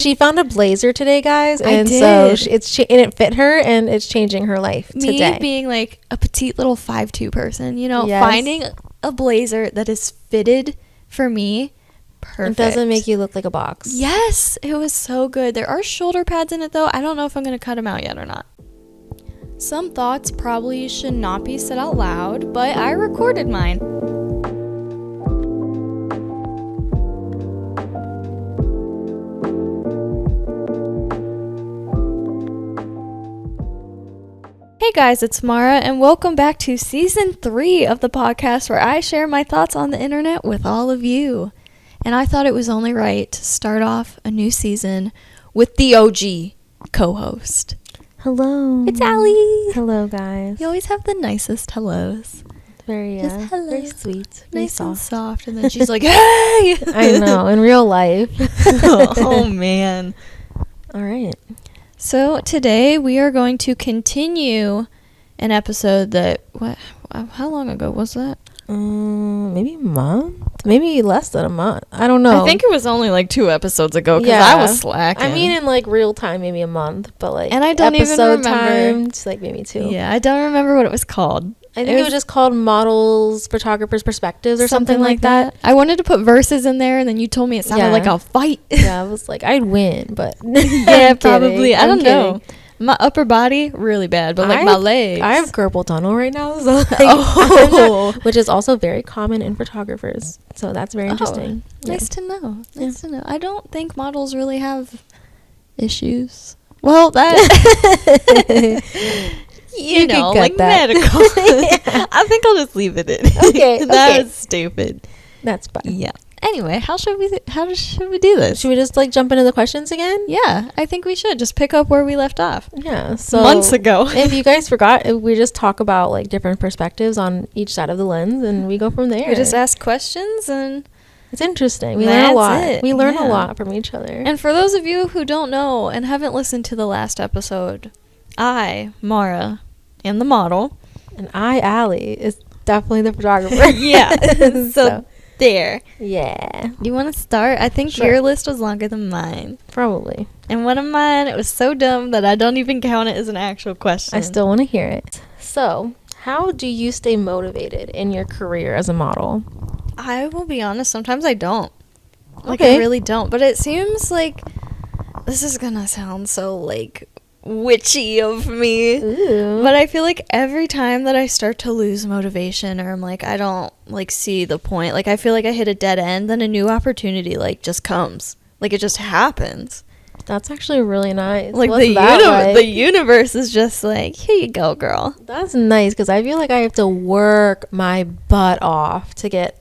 She found a blazer today, guys, and I did. so and it fit her, and it's changing her life today. Me being like a petite little 5'2" person, Yes. finding a blazer that is fitted for me, perfect. It doesn't make you look like a box. Yes, it was so good. There are shoulder pads in it though. I don't know if I'm gonna cut them out yet or not. Some thoughts probably should not be said out loud, but I recorded mine. Hey guys, it's Mara, and welcome back to Season 3 of the podcast where I share my thoughts on the internet with all of you. And I thought it was only right to start off a new season with the OG co-host. Hello. It's Allie. Hello, guys. You always have the nicest hellos. Very, Just hello. very sweet. Very Nice and soft. soft. And then she's like, hey! I know, in real life. Oh, man. All right. So today we are going to continue an episode that, how long ago was that? Maybe a month? Maybe less than a month. I don't know. I think it was only like 2 episodes ago because Yeah. I was slacking. I mean, in like real time, maybe a month, but like And I don't even episode remember. time, it's like maybe 2. Yeah, I don't remember what it was called. I think it was just called Models, Photographers' Perspectives or something like that. I wanted to put verses in there, and then you told me it sounded Yeah. like a fight. Yeah, I was like, I'd win, but Yeah, I'm probably. kidding. I I'm don't know. kidding. My upper body, really bad, but like my legs. I have carpal tunnel right now, so like, Oh. which is also very common in photographers. So that's very interesting. Yeah. Nice to know. Nice to know. I don't think models really have issues. Well, that you can know, cut like that. medical. Yeah. I think I'll just leave it in. Okay, That okay. was stupid. That's fine. Yeah. Anyway, how should we do this? Should we just like jump into the questions again? Yeah, I think we should just pick up where we left off. Yeah. So Months ago. If you guys forgot, we just talk about like different perspectives on each side of the lens, and we go from there. We just ask questions, and it's interesting. We learn a That's lot. it. We learn Yeah. a lot from each other. and for those of you who don't know and haven't listened to the last episode, I, Mara, am the model. And I, Allie, is definitely the photographer. Yeah. So there. Yeah. Do you want to start? I think Sure. your list was longer than mine. Probably. And one of mine, it was so dumb that I don't even count it as an actual question. I still want to hear it. So, how do you stay motivated in your career as a model? I will be honest, sometimes I don't. Like, Okay. I really don't. But it seems like this is going to sound so, like, witchy of me. Ooh. But I feel like every time that I start to lose motivation or I'm like, I don't, like, see the point. Like, I feel like I hit a dead end, then a new opportunity, like, just comes. Like, it just happens. That's actually really nice. Like, What's the that like? the universe is just like, here you go, girl. That's nice, because I feel like I have to work my butt off to get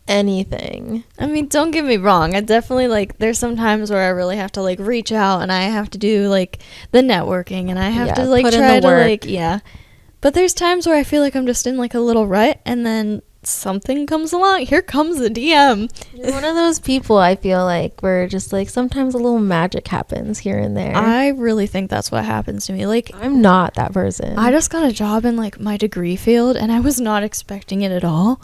anything. I mean, don't get me wrong. I definitely, like, there's some times where I really have to, like, reach out and I have to do, like, the networking and I have Yeah, to, like, put in try the to, work. like, yeah. But there's times where I feel like I'm just in, like, a little rut and then something comes along. Here comes a DM. You're one of those people, I feel like, where just, like, sometimes a little magic happens here and there. I really think that's what happens to me. Like, I'm not that person. I just got a job in, like, my degree field and I was not expecting it at all.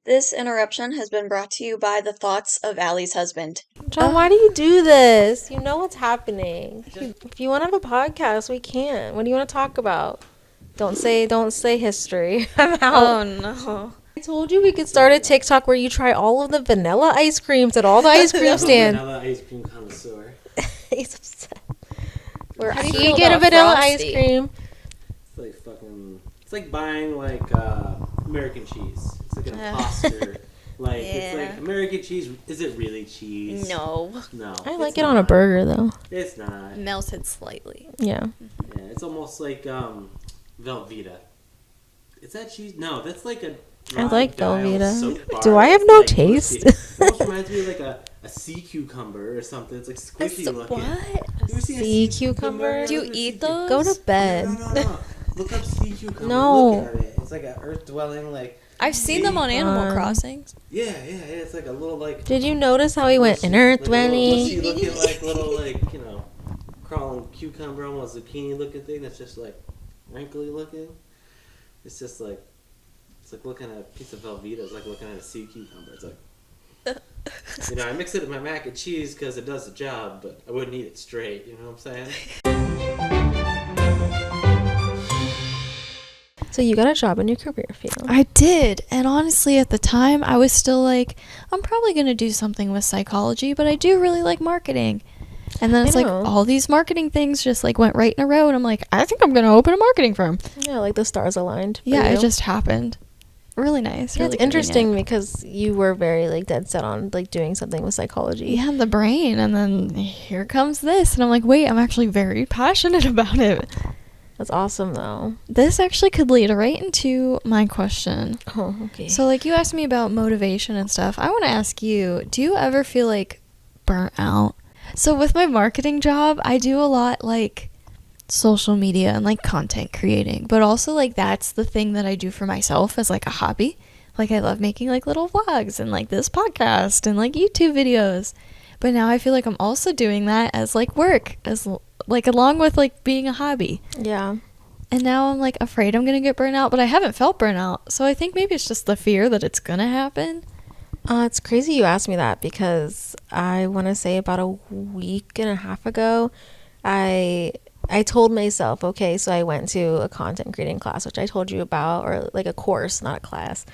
This interruption has been brought to you by the thoughts of Allie's husband. John, why do you do this? You know what's happening. If you want to have a podcast, we can. What do you want to talk about? Don't say history. I'm out. Oh, no. I told you we could start a TikTok where you try all of the vanilla ice creams at all the ice cream stands. Vanilla ice cream connoisseur. He's upset. Where How do you you feel get a about vanilla Frosty? ice cream. It's like fucking. It's like buying like American cheese. It's like an imposter. Like it's Yeah. like American cheese. Is it really cheese? No. No. I like it's it on a not. burger though. It's not. Melted slightly. Yeah. Yeah, it's almost like Velveeta. Is that cheese? No, that's like a. I like dry Velveeta. soap bar. Do I have It's no like taste? mushy. It almost reminds me of like a sea cucumber or something. It's like squishy looking. What? You ever seen a Sea cucumber? Do you Look at eat sea those? Go to bed. No. Look up sea cucumber. No. Look at it. It's like an earth dwelling like. I've seen them on Animal Crossings. Yeah. It's like a little like. Did you notice how he went in earth Like a little dwelling? mushy looking like little like crawling cucumber, almost zucchini looking thing that's just like wrinkly looking. It's just like it's like looking at a piece of Velveeta. It's like looking at a sea cucumber. It's like You know, I mix it with my mac and cheese because it does the job, but I wouldn't eat it straight. You know what I'm saying? So you got a job in your career field. I did. And honestly, at the time, I was still like, I'm probably going to do something with psychology, but I do really like marketing. And then it's like all these marketing things just like went right in a row. And I'm like, I think I'm going to open a marketing firm. Yeah, like the stars aligned. Yeah, it just happened. Really nice. Yeah, really it's interesting because you were very like dead set on like doing something with psychology. Yeah, the brain. And then here comes this. And I'm like, wait, I'm actually very passionate about it. That's awesome, though. This actually could lead right into my question. Oh, okay. So, like, you asked me about motivation and stuff. I want to ask you, do you ever feel, like, burnt out? So, with my marketing job, I do a lot, like, social media and, like, content creating. But also, like, that's the thing that I do for myself as, like, a hobby. Like, I love making, like, little vlogs and, like, this podcast and, like, YouTube videos. But now I feel like I'm also doing that as, like, work, as like along with like being a hobby. Yeah. And now I'm like afraid I'm gonna get burnt out, but I haven't felt burnout, so I think maybe it's just the fear that it's gonna happen. It's crazy you asked me that because I want to say about a week and a half ago, I told myself, okay, so I went to a content creating class, which I told you about, or like a course, not a class,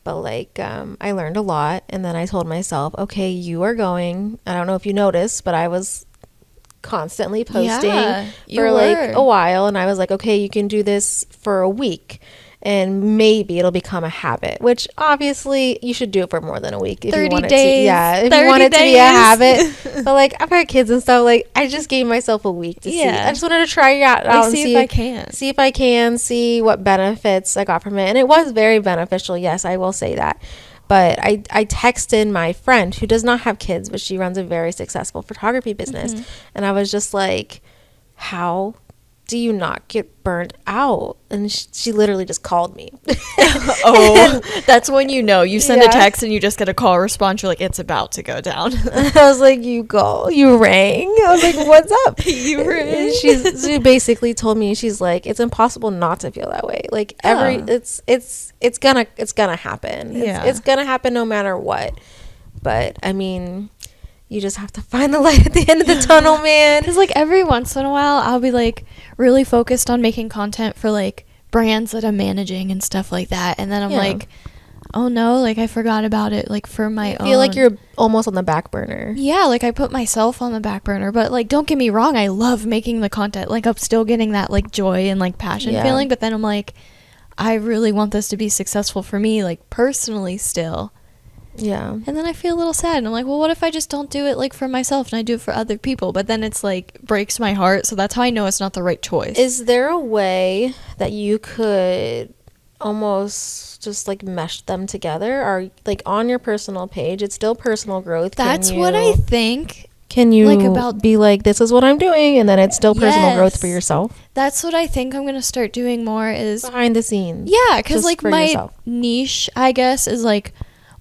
but like I learned a lot. And then I told myself, okay, you are going, I don't know if you noticed, but I was constantly posting for like a while, and I was like, okay, you can do this for a week and maybe it'll become a habit, which obviously you should do it for more than a week if 30 you want days, it to, if you want it to be a habit. But like I've had kids and stuff, like I just gave myself a week to see. I just wanted to try it out, like, and see if I can see what benefits I got from it. And it was very beneficial, yes, I will say that. But I texted my friend who does not have kids, but she runs a very successful photography business. And I was just like, how do you not get burnt out? And she literally just called me. That's when you know. You send a text and you just get a call response. You're like, it's about to go down. I was like, you rang. I was like, what's up? You rang. She basically told me, she's like, it's impossible not to feel that way. Like it's gonna happen. It's gonna happen no matter what. But I mean, you just have to find the light at the end of the tunnel, man. Because like every once in a while, I'll be like really focused on making content for like brands that I'm managing and stuff like that, and then I'm like, oh no, like I forgot about it, like for my own. I feel like you're almost on the back burner. Yeah, like I put myself on the back burner, but like don't get me wrong, I love making the content. Like I'm still getting that like joy and like passion feeling, but then I'm like, I really want this to be successful for me, like personally still. Yeah. And then I feel a little sad, and I'm like, well, what if I just don't do it like for myself and I do it for other people? But then it's like breaks my heart, so that's how I know it's not the right choice. Is there a way that you could almost just like mesh them together, or like on your personal page, it's still personal growth? That's what I think. Can you like be like, this is what I'm doing, and then it's still personal growth for yourself? That's what I think I'm gonna start doing more, is behind the scenes. Yeah, because like my niche, I guess, is like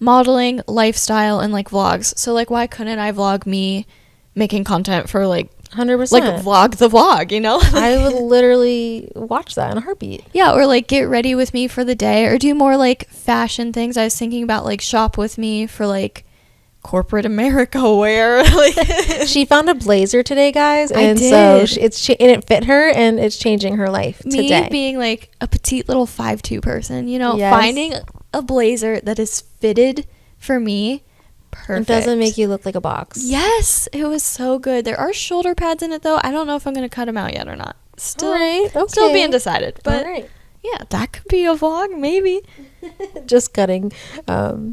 modeling, lifestyle, and like vlogs. So like, why couldn't I vlog me making content for like 100%, like vlog the vlog, you know? I would literally watch that in a heartbeat. Yeah, or like get ready with me for the day, or do more like fashion things. I was thinking about like shop with me for like corporate America wear. Like she found a blazer today, guys, and so it fit her, and it's changing her life today. Me being like a petite little 5'2" person, you know, finding a blazer that is fitted for me, perfect. It doesn't make you look like a box. Yes, it was so good. There are shoulder pads in it though. I don't know if I'm gonna cut them out yet or not. Still being decided. But yeah, that could be a vlog, maybe. Just cutting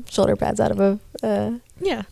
shoulder pads out of a blazer. Yeah,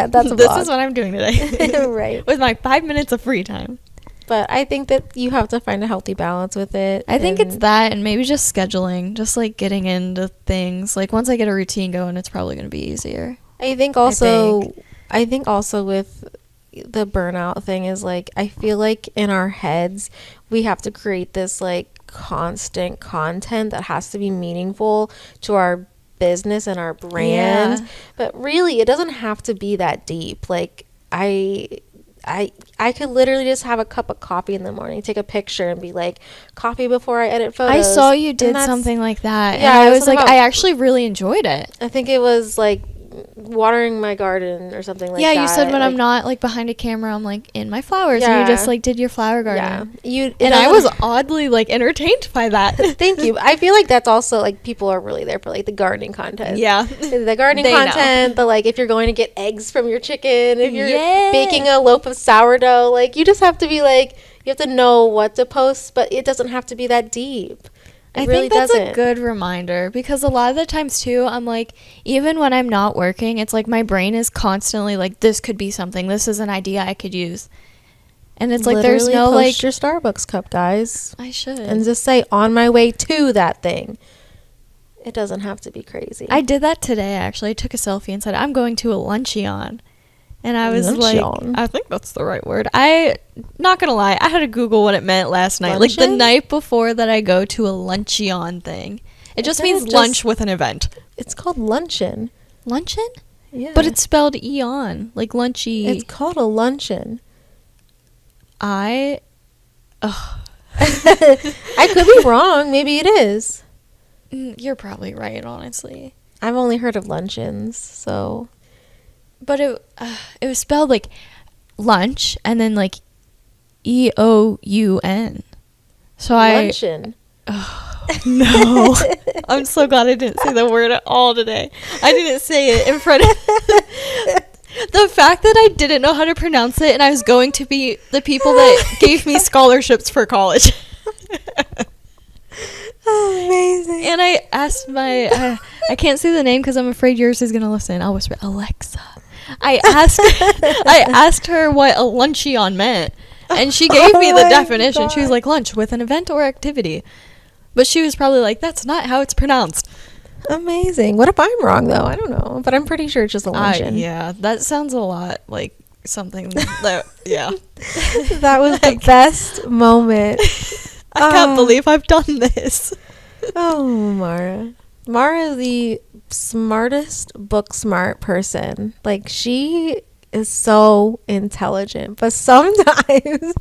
that's a vlog. This is what I'm doing today. Right. With my 5 minutes of free time. But I think that you have to find a healthy balance with it. I think it's that, and maybe just scheduling, just like getting into things. Like once I get a routine going, it's probably going to be easier. I think also with the burnout thing is like, I feel like in our heads, we have to create this like constant content that has to be meaningful to our business and our brand. Yeah. But really, it doesn't have to be that deep. Like I could literally just have a cup of coffee in the morning, take a picture, and be like, coffee before I edit photos. I saw you did something like that. Yeah, and I was like, I actually really enjoyed it. I think it was like watering my garden or something like Yeah, that. you said when like, I'm not like behind a camera, I'm like in my flowers, and Yeah. you just like did your flower Yeah, garden. it And I doesn't- was oddly like entertained by that. Thank you. I feel like that's also like people are really there for like the gardening content. Yeah. The gardening They know. content, the like if you're going to get eggs from your chicken, if you're Yeah. baking a loaf of sourdough, like you just have to be like you have to know what to post, but it doesn't have to be that deep. I It really think that's doesn't. a good reminder because a lot of the times too, I'm like, even when I'm not working, it's like my brain is constantly like, this could be something. This is an idea I could use. And it's like, there's Literally no post like, your Starbucks cup, guys, I should. and just say on my way to that thing. It doesn't have to be crazy. I did that today actually. I took a selfie and said, I'm going to a luncheon. And I was Luncheon? like, I think that's the right word. Not gonna lie, I had to Google what it meant last night. Like the Luncheon? night before that I go to a luncheon thing. It just Isn't it means just- lunch with an event. It's called luncheon. Luncheon? Yeah, But it's spelled eon, like lunchy. it's called a luncheon. I I could be wrong. Maybe it is. You're probably right, honestly. I've only heard of luncheons, so But it was spelled like lunch and then like EOUN. So luncheon. No. I'm so glad I didn't say the word at all today. I didn't say it in front of the fact that I didn't know how to pronounce it and I was going to be the people that gave me scholarships for college. Amazing. And I asked my I can't say the name because I'm afraid yours is gonna listen. I'll whisper, Alexa. I asked her what a luncheon meant, and she gave me Oh the my definition. She was God. like lunch with an event or activity, but she was probably like, that's not how it's pronounced. Amazing. What if I'm wrong though? I don't know, but I'm pretty sure it's just a luncheon. Yeah, that sounds a lot like something that yeah. That was the best moment. I can't Oh. believe I've done this. Oh, Mara. Mara is the smartest book smart person. Like, she is so intelligent, but sometimes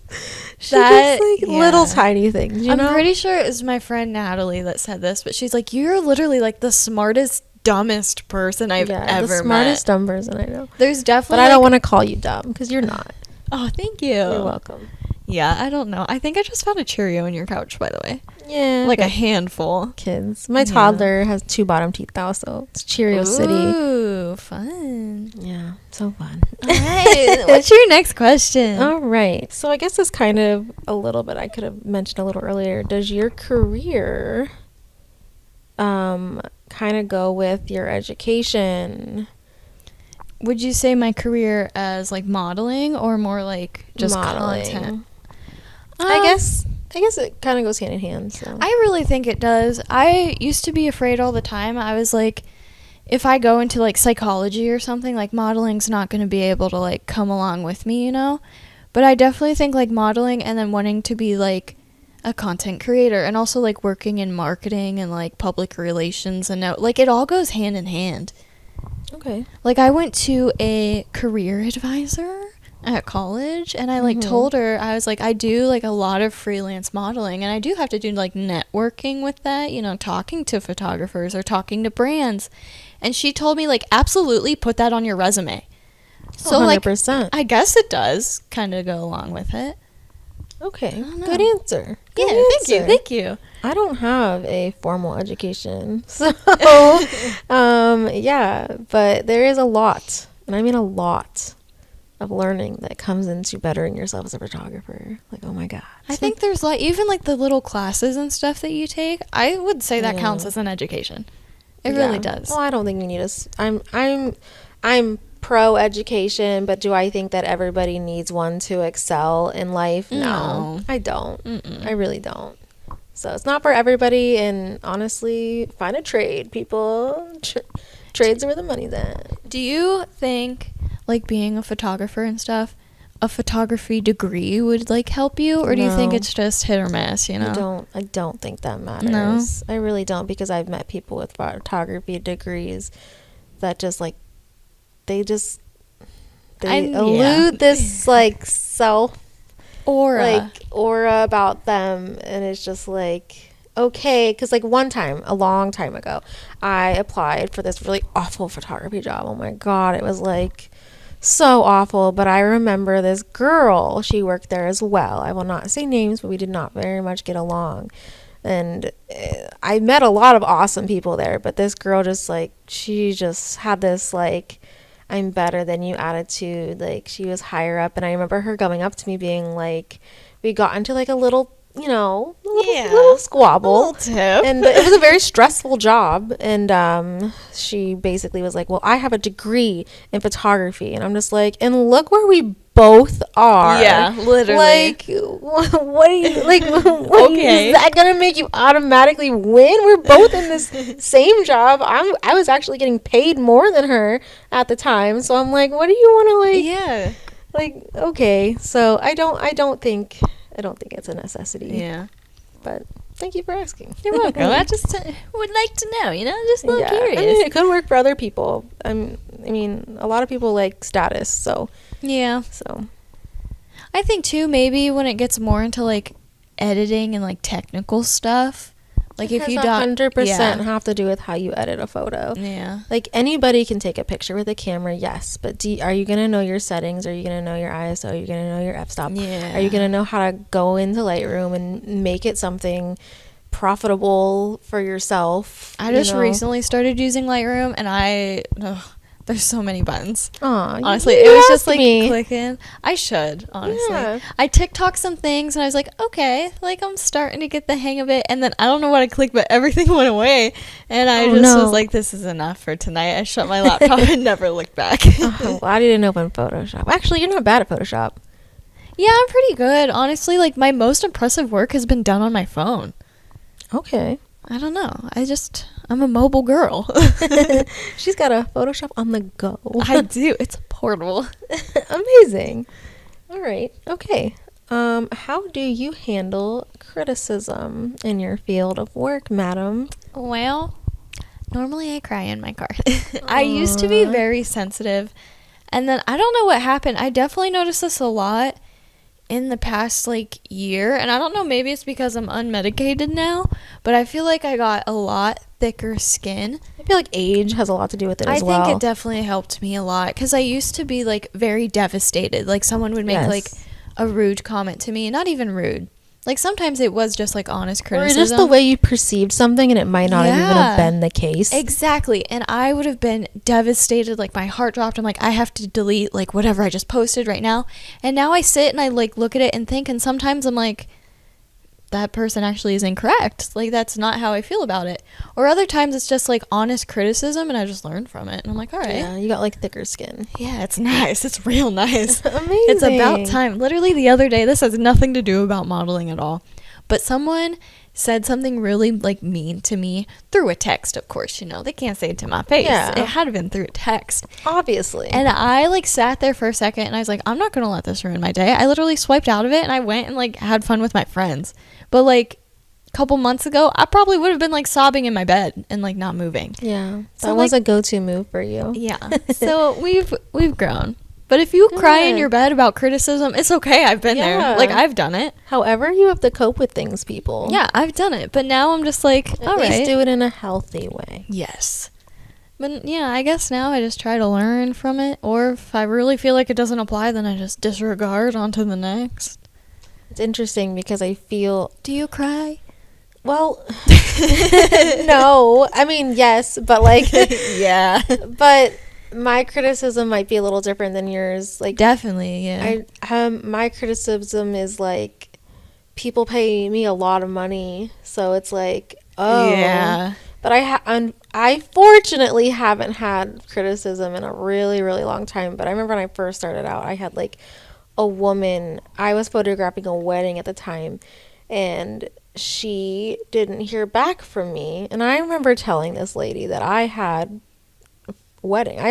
she That- just like yeah. little tiny things, you I'm know? pretty sure it was my friend Natalie that said this, but she's like, you're literally like the smartest, dumbest person I've ever the smartest met. dumb person I know. There's definitely But I don't like- want to call you dumb because you're not. Oh, thank you. You're welcome. Yeah, I don't know. I think I just found a Cheerio in your couch, by the way. Yeah. Like a good handful. kids. My Yeah. toddler has 2 bottom teeth now, so it's Cheerio City. Ooh, fun. Yeah, so fun. All right. What's your next question? All right. So I guess it's kind of a little bit I could have mentioned a little earlier. Does your career kind of go with your education? Would you say my career as like modeling or more like just Modeling. content? I guess it kind of goes hand in hand. So. I really think it does. I used to be afraid all the time. I was like, if I go into like psychology or something, like modeling's not going to be able to like come along with me, you know? But I definitely think like modeling and then wanting to be like a content creator and also like working in marketing and like public relations and like it all goes hand in hand. Okay. Like I went to a career advisor at college and I like told her, I was like, I do like a lot of freelance modeling and I do have to do like networking with that, you know, talking to photographers or talking to brands. And she told me like, absolutely put that on your resume. So like, 100%. I guess it does kind of go along with it. Okay. don't know. Good answer. Yeah, Good thank you. answer. Thank you. I don't have a formal education, so yeah, but there is a lot, and I mean a lot, of learning that comes into bettering yourself as a photographer. Like, oh my god, I think there's like, even like the little classes and stuff that you take, I would say that Yeah. counts as an education. It Yeah. really does. Well, I don't think you need I'm pro education, but do I think that everybody needs one to excel in life? No, No. I don't. Mm-mm. I really don't. So it's not for everybody, and honestly, find a trade, people. Trades are where the money's at. Do you think, like, being a photographer and stuff, a photography degree would, like, help you? Or do you think No. it's just hit or miss, you know? I don't think that matters. I really don't, because I've met people with photography degrees that just, like, they Yeah. elude this, like, self, Aura. like, aura about them, and it's just, like, okay, because like one time, a long time ago, I applied for this really awful photography job. Oh my God, it was like so awful. But I remember this girl, she worked there as well. I will not say names, but we did not very much get along. And I met a lot of awesome people there, but this girl just like, she just had this like, I'm better than you attitude. Like, she was higher up, and I remember her coming up to me being like, we got into like a little, little squabble. A little tip. And it was a very stressful job. And she basically was like, well, I have a degree in photography. And I'm just like, and look where we both are. Yeah, literally. Like, what are you, like, Okay. is that going to make you automatically win? We're both in this same job. I was actually getting paid more than her at the time. So I'm like, what do you want to, like, Yeah. like, okay. So I don't think it's a necessity. Yeah. But thank you for asking. You're welcome. I just would like to know, just a little curious. I mean, it could work for other people. I mean, a lot of people like status, so Yeah. so I think too, maybe when it gets more into like editing and like technical stuff, like if you don't 100% have to do with how you edit a photo. Yeah. Like, anybody can take a picture with a camera, yes, but are you gonna know your settings? Are you gonna know your ISO? Are you gonna know your f-stop? Yeah. Are you gonna know how to go into Lightroom and make it something profitable for yourself? I just recently started using Lightroom, and there's so many buttons. Aw, Honestly, you it was asked just like me. clicking. I should, honestly. Yeah. I TikTok some things, and I was like, okay, like I'm starting to get the hang of it. And then I don't know what I clicked, but everything went away, and I was like, this is enough for tonight. I shut my laptop and never looked back. I'm glad you didn't open Photoshop. Actually, you're not bad at Photoshop. Yeah, I'm pretty good. Honestly, like my most impressive work has been done on my phone. Okay. I don't know. I'm a mobile girl. She's got a Photoshop on the go. I do. It's portable. Amazing. All right. Okay. How do you handle criticism in your field of work, madam? Well, normally I cry in my car. I used to be very sensitive, and then I don't know what happened. I definitely noticed this a lot in the past like year, and I don't know, maybe it's because I'm unmedicated now, but I feel like I got a lot thicker skin. I feel like age has a lot to do with it as well. I think it definitely helped me a lot, because I used to be like very devastated. Like someone would make like a rude comment to me, not even rude. Like sometimes it was just like honest criticism. Or just the way you perceived something, and it might not even have been the case. Exactly. And I would have been devastated. Like my heart dropped. I'm like, I have to delete like whatever I just posted right now. And now I sit and I like look at it and think, and sometimes I'm like, that person actually is incorrect. Like that's not how I feel about it. Or other times it's just like honest criticism, and I just learn from it. And I'm like, all right. Yeah, you got like thicker skin. Yeah, it's nice. It's real nice. Amazing. It's about time. Literally the other day, this has nothing to do about modeling at all, but someone said something really like mean to me through a text. Of course, they can't say it to my face. Yeah. It had to have been through a text. Obviously. And I like sat there for a second, and I was like, I'm not going to let this ruin my day. I literally swiped out of it, and I went and like had fun with my friends. But like a couple months ago, I probably would have been like sobbing in my bed and like not moving. Yeah. So, that was a go-to move for you. Yeah. So we've grown. But if you cry in your bed about criticism, it's okay. I've been there. Like, I've done it. However, you have to cope with things, people. Yeah, I've done it. But now I'm just like, all right. At least do it in a healthy way. Yes. But yeah, I guess now I just try to learn from it. Or if I really feel like it doesn't apply, then I just disregard on to the next. It's interesting because I feel... Do you cry? Well, no. I mean, yes, but like... Yeah. But... my criticism might be a little different than yours. Like definitely, yeah. My criticism is like people pay me a lot of money, so it's like, oh, yeah. But I fortunately haven't had criticism in a really, really long time. But I remember when I first started out, I had like a woman. I was photographing a wedding at the time, and she didn't hear back from me. And I remember telling this lady that I had wedding. I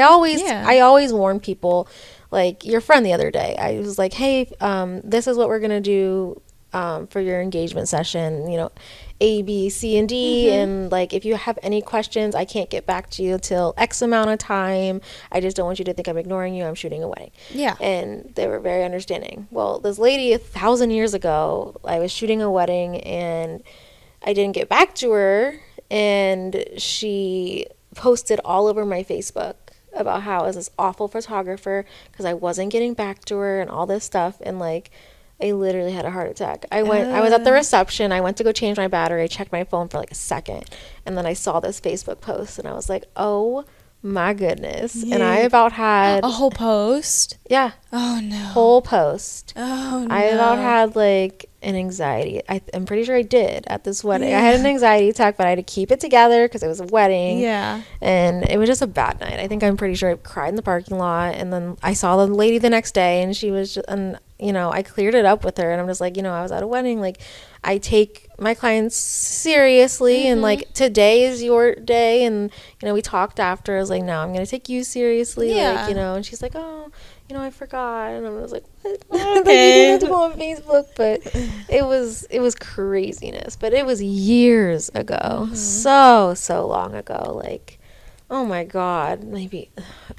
always warn people, like your friend the other day. I was like, hey, this is what we're gonna do for your engagement session, A, B, C, and D, and like if you have any questions, I can't get back to you till X amount of time. I just don't want you to think I'm ignoring you. I'm shooting a wedding. Yeah. And they were very understanding. Well, this lady 1,000 years ago, I was shooting a wedding, and I didn't get back to her, and she posted all over my Facebook about how I was this awful photographer because I wasn't getting back to her and all this stuff. And like, I literally had a heart attack. I was at the reception. I went to go change my battery. I checked my phone for like a second, and then I saw this Facebook post, and I was like, oh my goodness. Yeah. And I about had a whole post. Yeah. Oh no. Whole post. Oh no. I about had like an anxiety. I'm pretty sure I did at this wedding. I had an anxiety attack, but I had to keep it together because it was a wedding. Yeah. And it was just a bad night. I think I'm pretty sure I cried in the parking lot. And then I saw the lady the next day, and she was just, and you know, I cleared it up with her, and I'm just like, you know, I was at a wedding. Like, I take my clients seriously, and like, today is your day. And you know, we talked after. I was like, no, I'm gonna take you seriously. Yeah. Like, you know, and she's like, oh, you know, I forgot. And I was like, what? Okay. Like, you didn't have to go on Facebook. But it was craziness. But it was years ago. So long ago. Like, oh my God, maybe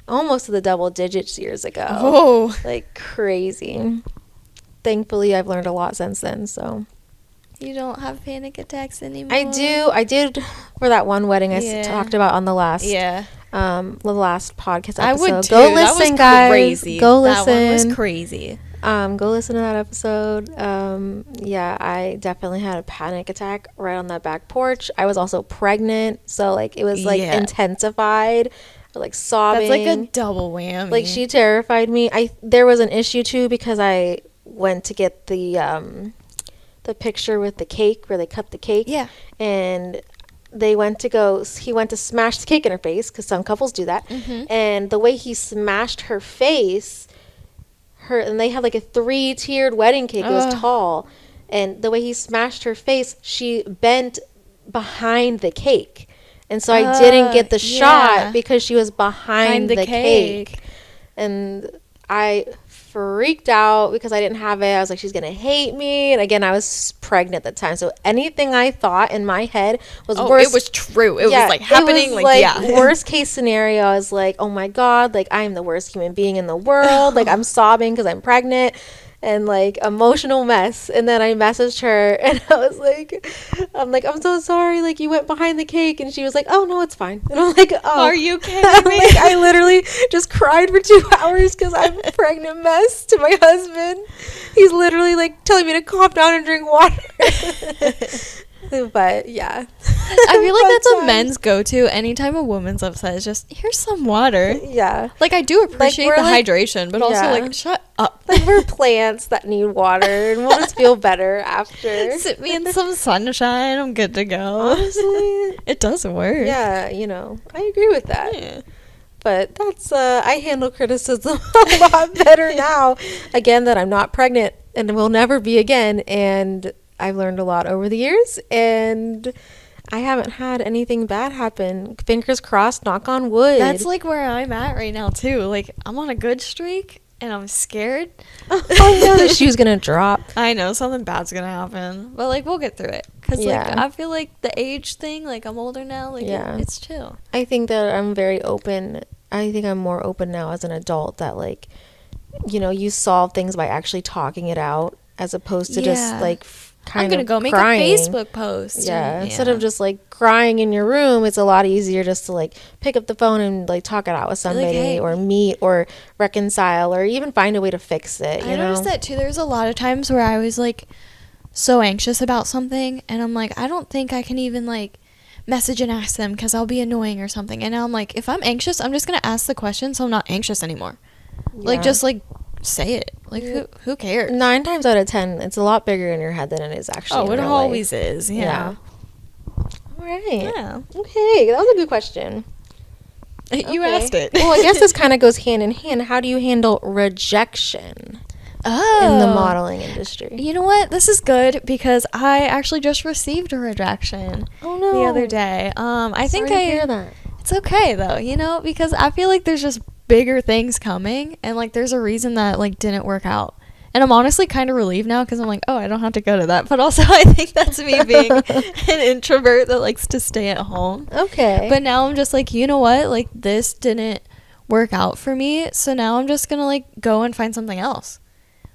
almost to the double digits years ago. Oh. Like, crazy. Thankfully, I've learned a lot since then. So You don't have panic attacks anymore? I do. I did for that one wedding I talked about on the last the last podcast episode. I would too. Go listen, that was guys. crazy. Go listen. That one was crazy. Go listen to that episode. Yeah, I definitely had a panic attack right on that back porch. I was also pregnant, so like it was like intensified. Like sobbing. That's like a double whammy. Like, she terrified me. There was an issue too because I went to get the picture with the cake where they cut the cake. Yeah. And he went to smash the cake in her face because some couples do that. Mm-hmm. And the way he smashed her face, and they had like a 3-tiered wedding cake. It was tall. And the way he smashed her face, she bent behind the cake. And so I didn't get the shot because she was behind the cake. And I freaked out because I didn't have it. I was like, she's going to hate me. And again, I was pregnant at the time. So anything I thought in my head was worse. It was true. It was like happening. It was worst case scenario. I was like, oh my God, like I am the worst human being in the world. Like I'm sobbing because I'm pregnant. And like emotional mess. And then I messaged her and I was like, I'm so sorry, like you went behind the cake. And she was like, oh no, it's fine. And I'm like, oh, are you kidding me? Like, I literally just cried for 2 hours because I'm a pregnant mess to my husband. He's literally like telling me to calm down and drink water. But yeah, I feel like that's a men's go-to. Anytime a woman's upset, is just, here's some water. Yeah, like I do appreciate like, the hydration, but also like, shut up. Like we're plants that need water, and we'll just feel better after. Sit me in some sunshine, I'm good to go. Honestly, it does work. Yeah, you know, I agree with that. Yeah. But that's I handle criticism a lot better now. Again, that I'm not pregnant and will never be again, and I've learned a lot over the years, and I haven't had anything bad happen. Fingers crossed, knock on wood. That's like where I'm at right now too. Like I'm on a good streak and I'm scared. Oh no, the shoe's gonna drop. I know something bad's gonna happen, but like we'll get through it. Cause like I feel like the age thing, like I'm older now, like it's chill. I think that I'm very open. I think I'm more open now as an adult that like, you know, you solve things by actually talking it out as opposed to just like I'm gonna go make crying. A Facebook post. Instead of just like crying in your room, it's a lot easier just to like pick up the phone and like talk it out with somebody, like, hey, or meet or reconcile or even find a way to fix it. I noticed that too. There's a lot of times where I was like so anxious about something, and I'm like, I don't think I can even like message and ask them because I'll be annoying or something. And now I'm like, if I'm anxious, I'm just gonna ask the question, so I'm not anxious anymore. Like just like say it. Like who cares? 9 times out of 10, it's a lot bigger in your head than it is actually. Oh, it always is. Yeah. All right. Yeah. Okay, that was a good question. You asked it. Well, I guess this kind of goes hand in hand. How do you handle rejection in the modeling industry? You know what? This is good because I actually just received a rejection. Oh no. The other day. I think Sorry to hear that. It's okay though, you know, because I feel like there's just bigger things coming, and like there's a reason that like didn't work out. And I'm honestly kind of relieved now because I'm like, oh, I don't have to go to that. But also I think that's me being an introvert that likes to stay at home. Okay. But now I'm just like, you know what? Like this didn't work out for me. So now I'm just going to like go and find something else.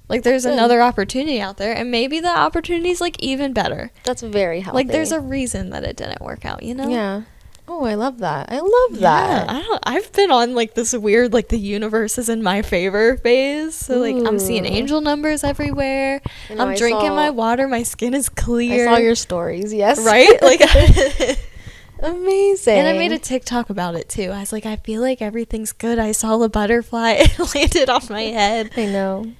Like, there's Good. another opportunity out there, and maybe the opportunity's, like, even better. That's very healthy. Like, there's a reason that it didn't work out, you know? Yeah. Oh, I love that. I love that. Yeah, I've been on, like, this weird, like, the universe is in my favor phase. So, like, I'm seeing Ooh. angel numbers everywhere. You know, I'm I drinking saw- my water. My skin is clear. I saw your stories, yes. Right? Like, amazing. and I made a TikTok about it, too. I was like, I feel like everything's good. I saw the butterfly. It landed on my head. I know.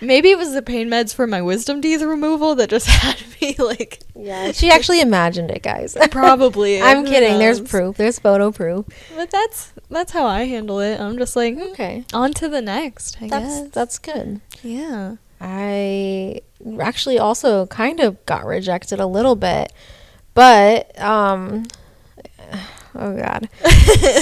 Maybe it was the pain meds for my wisdom teeth removal that just had me, like... Yeah, she actually imagined it, guys. Probably. I'm Who kidding. There's knows? proof. There's photo proof. But that's how I handle it. I'm just like, Okay. on to the next, I guess. That's good. Yeah. I actually also kind of got rejected a little bit, but oh god.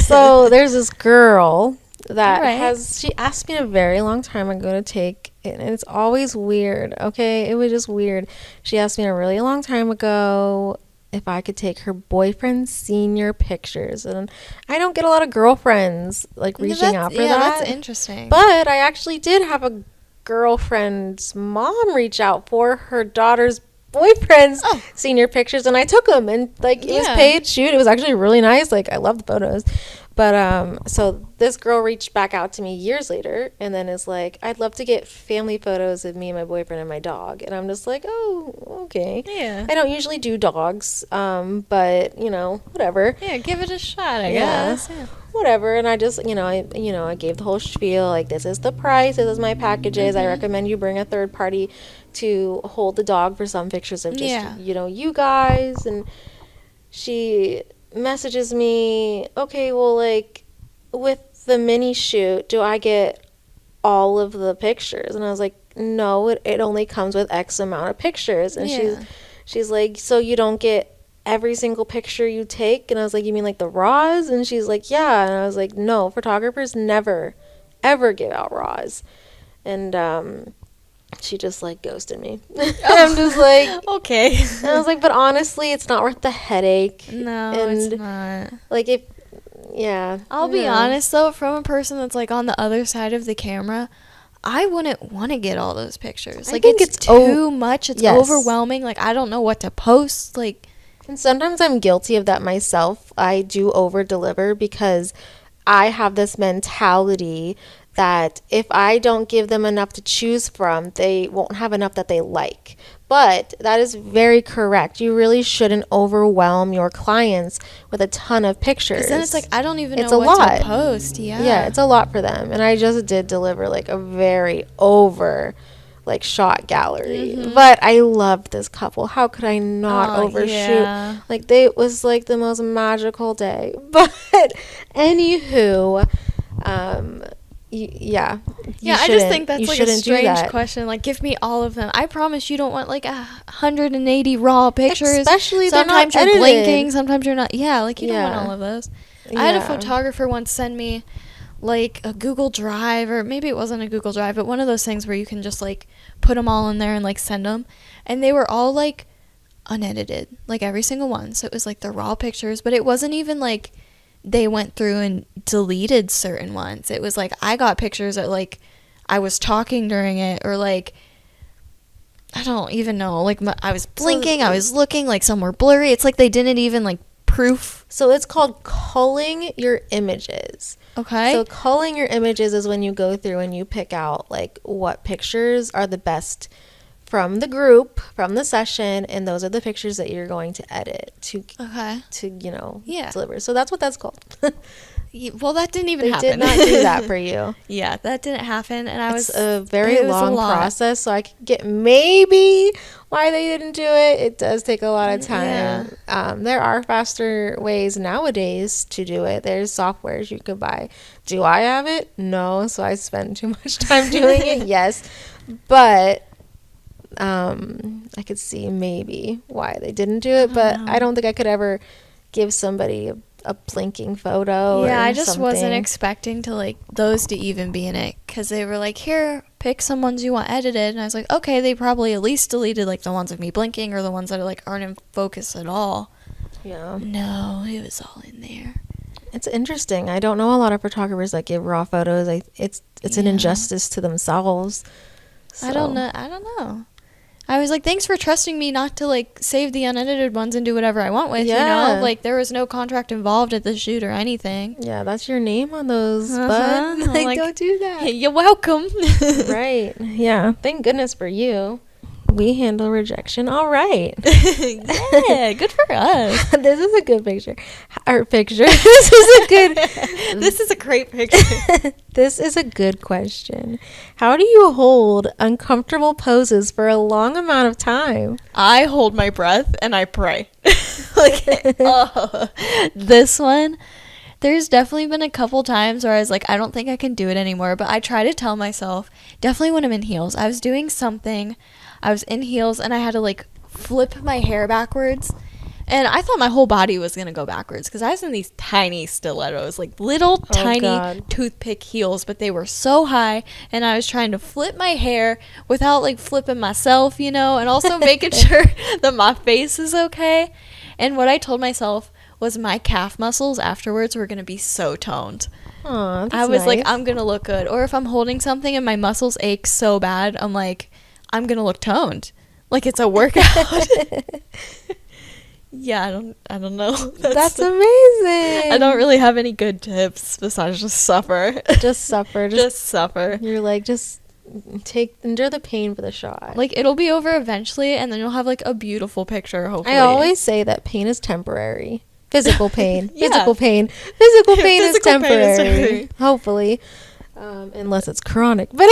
So there's this girl that Alright. she asked me a very long time ago to take it, and it's always weird. Okay, it was just weird. She asked me a really long time ago if I could take her boyfriend's senior pictures, and I don't get a lot of girlfriends like reaching out for that. That's interesting. But I actually did have a girlfriend's mom reach out for her daughter's boyfriend's senior pictures, and I took them, and like it was Yeah. paid shoot. It was actually really nice. Like I love the photos. But so this girl reached back out to me years later, and then is like, I'd love to get family photos of me and my boyfriend and my dog. And I'm just like, oh, okay. Yeah. I don't usually do dogs, but you know, whatever. Yeah, give it a shot, I Yeah. guess. Yeah. Whatever. And I just, I gave the whole spiel, like, this is the price, this is my packages. I recommend you bring a third party to hold the dog for some pictures of just, Yeah. you guys. And she messages me, okay, well, like, with the mini shoot, do I get all of the pictures? And I was like, no, it only comes with X amount of pictures. And Yeah. she's like, so you don't get every single picture you take? And I was like, you mean like the raws? And she's like, yeah. And I was like, no, photographers never ever give out raws. And she just like ghosted me. I'm just like, Okay. and I was like, but honestly, it's not worth the headache. No, and it's not. like if yeah, I'll be yeah. honest though, from a person that's like on the other side of the camera, I wouldn't want to get all those pictures. I Like think it's it's too much. It's yes. overwhelming. Like I don't know what to post. Like And sometimes I'm guilty of that myself. I do over deliver because I have this mentality that if I don't give them enough to choose from, they won't have enough that they like. But that is very correct. You really shouldn't overwhelm your clients with a ton of pictures. 'cause then it's like I don't even It's know a what lot. to post. Yeah. Yeah, it's a lot for them. And I just did deliver like a very over like shot gallery. But I loved this couple. How could I not Oh, overshoot? yeah. Like it was like the most magical day. But anywho, yeah. Yeah, I just think that's like a strange question. Like, give me all of them. I promise you don't want like 180 raw pictures. Especially they're not sometimes you're edited. blinking, sometimes you're not. Yeah, like you don't Yeah. want all of those. I had a Yeah. photographer once send me like a Google Drive, or maybe it wasn't a Google Drive, but one of those things where you can just like put them all in there and like send them. And they were all like unedited, like every single one. So it was like the raw pictures, but it wasn't even like they went through and deleted certain ones. It was like I got pictures that like I was talking during it, or like I don't even know, like I was blinking, I was looking, like some were blurry. It's like they didn't even like proof. So it's called culling your images. Okay. So culling your images is when you go through and you pick out like what pictures are the best from the group, from the session, and those are the pictures that you're going to edit to Okay. yeah, deliver. So that's what that's called. Well, that didn't even They happen. did not do that for you. Yeah, that didn't happen, and I It's was a very it was a long lot. process, so I could get maybe why they didn't do it. It does take a lot of time. There are faster ways nowadays to do it. There's softwares you could buy. Do I have it? No, so I spend too much time doing it. Yes, but I could see maybe why they didn't do it, but I don't think I could ever give somebody a blinking photo. Yeah, or I just wasn't something. expecting to like those to even be in it, because they were like, here, pick some ones you want edited, and I was like, okay, they probably at least deleted like the ones of me blinking or the ones that are like aren't in focus at all. Yeah, No, it was all in there. it's interesting. I don't know a lot of photographers that give raw photos. It's an Yeah. injustice to themselves. So. I don't know. I was like, thanks for trusting me not to like save the unedited ones and do whatever I want with, Yeah. you know? Like there was no contract involved at the shoot or anything. Yeah, that's your name on those, Uh-huh. bud. Like, don't do that. You're welcome. Right. Yeah. Thank goodness for you. We handle rejection all right. Yeah, good for us. This is a good picture. Our picture. This is a good. This is a great picture. This is a good question. How do you hold uncomfortable poses for a long amount of time? I hold my breath and I pray. Like, oh, this one. There's definitely been a couple times where I was like, I don't think I can do it anymore. But I try to tell myself, definitely when I'm in heels. I was doing something. I was in heels and I had to like flip my hair backwards. And I thought my whole body was going to go backwards because I was in these tiny stilettos, like little tiny God. toothpick heels, but they were so high. And I was trying to flip my hair without like flipping myself, you know, and also making sure that my face is okay. And what I told myself was my calf muscles afterwards were going to be so toned. Aw, that's I was like, nice. I'm going to look good. Or if I'm holding something and my muscles ache so bad, I'm like, I'm going to look toned. Like it's a workout. Yeah, I don't know. That's amazing. I don't really have any good tips besides just suffer. Just suffer. Just suffer. You're like, just endure the pain for the shot. Like it'll be over eventually and then you'll have like a beautiful picture hopefully. I always say that pain is temporary. Physical pain. Yeah. Physical pain. Physical pain is Physical pain is temporary. temporary. Hopefully. Unless it's chronic. But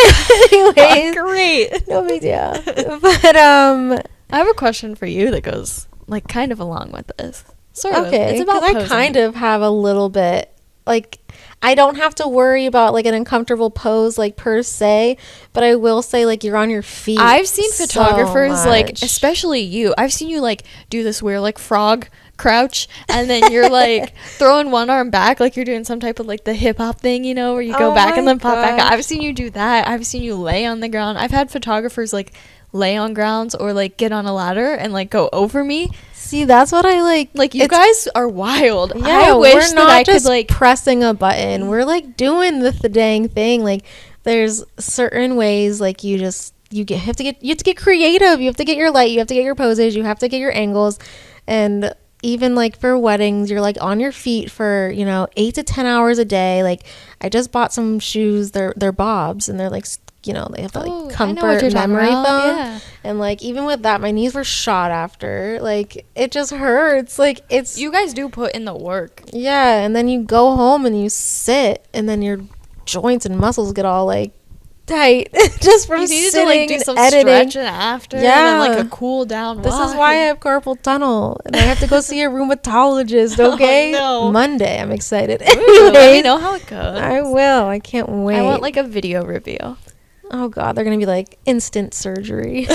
anyways. Great. No big deal. But I have a question for you that goes like kind of along with this. Sort of. okay. It's about 'cause I posing. kind of have a little bit like I don't have to worry about like an uncomfortable pose like per se, but I will say like you're on your feet. I've seen so photographers like, much. especially you. I've seen you like do this weird like frog crouch, and then you're like throwing one arm back, like you're doing some type of like the hip hop thing, you know, where you go Oh back and my then pop back. gosh. I've seen you do that. I've seen you lay on the ground. I've had photographers like lay on grounds or like get on a ladder and like go over me. See, that's what I like. Like you guys are wild. Yeah, I wish we're that not I just could like. pressing a button. We're like doing the dang thing. Like there's certain ways like you have to get creative. You have to get your light. You have to get your poses. You have to get your angles. And even like for weddings, you're like on your feet for 8 to 10 hours a day. Like I just bought some shoes. They're Bobs, and they're like they have that Oh, I like know what comfort you're talking memory about, foam. yeah. And like even with that, my knees were shot after. Like it just hurts. Like it's You guys do put in the work. yeah, and then you go home and you sit, and then your joints and muscles get all like tight just from You needed to sitting like do and some editing. stretching after, and then like Yeah. a cool down. This is walk. why I have carpal tunnel, and I have to go see a rheumatologist. Okay, Oh, no. Monday. I'm excited. Ooh, let me Anyways, know how it goes. I will. I can't wait. I want like a video review. oh god, they're gonna be like instant surgery.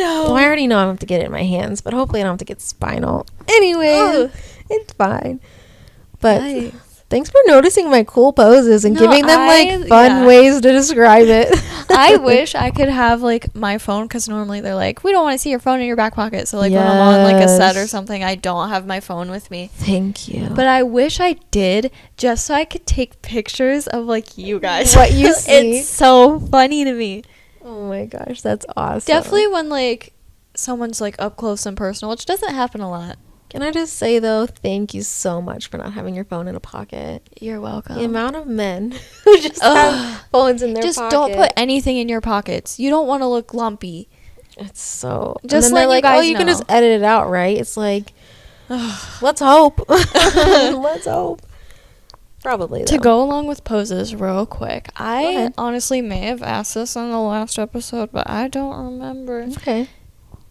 No. Well, I already know I have to get it in my hands, but hopefully I don't have to get spinal. Anyway, Ugh. it's fine. But Nice. thanks for noticing my cool poses and No, giving them like fun yeah. ways to describe it. I wish I could have like my phone, because normally they're like, we don't want to see your phone in your back pocket. So like when I'm on like a set or Yes. something, I don't have my phone with me. Thank you. But I wish I did, just so I could take pictures of like you guys. What you see. It's so funny to me. Oh my gosh, that's awesome. Definitely when like someone's like up close and personal, which doesn't happen a lot. Can I just say though, thank you so much for not having your phone in a pocket. You're welcome. The amount of men who just have phones in their Just pocket. don't put anything in your pockets. You don't want to look lumpy. It's so. Just and then let they're you like, guys oh, you can know." just edit it out, right? It's like, let's hope. Let's hope. Probably To though. go along with poses real quick, I ahead. honestly may have asked this on the last episode, but I don't remember. Okay.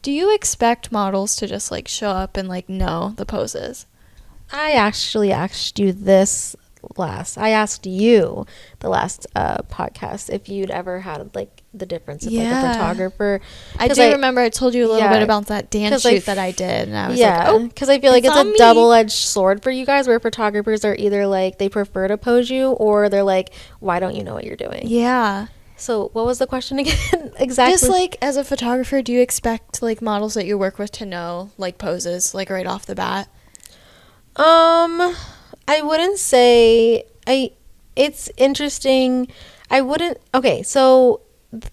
Do you expect models to just like show up and like know the poses? I actually asked you this I asked you the last podcast if you'd ever had like the difference of like a Yeah. photographer. I 'Cause do remember I told you a little yeah, bit about that dance 'cause I shoot that I did, and I was yeah, like, oh, because I feel like it's it's on a me. double-edged sword for you guys, where photographers are either like they prefer to pose you, or they're like, why don't you know what you're doing? yeah. So what was the question again? Exactly. Just like as a photographer, do you expect like models that you work with to know like poses like right off the bat? I wouldn't say it's interesting. I wouldn't. Okay, so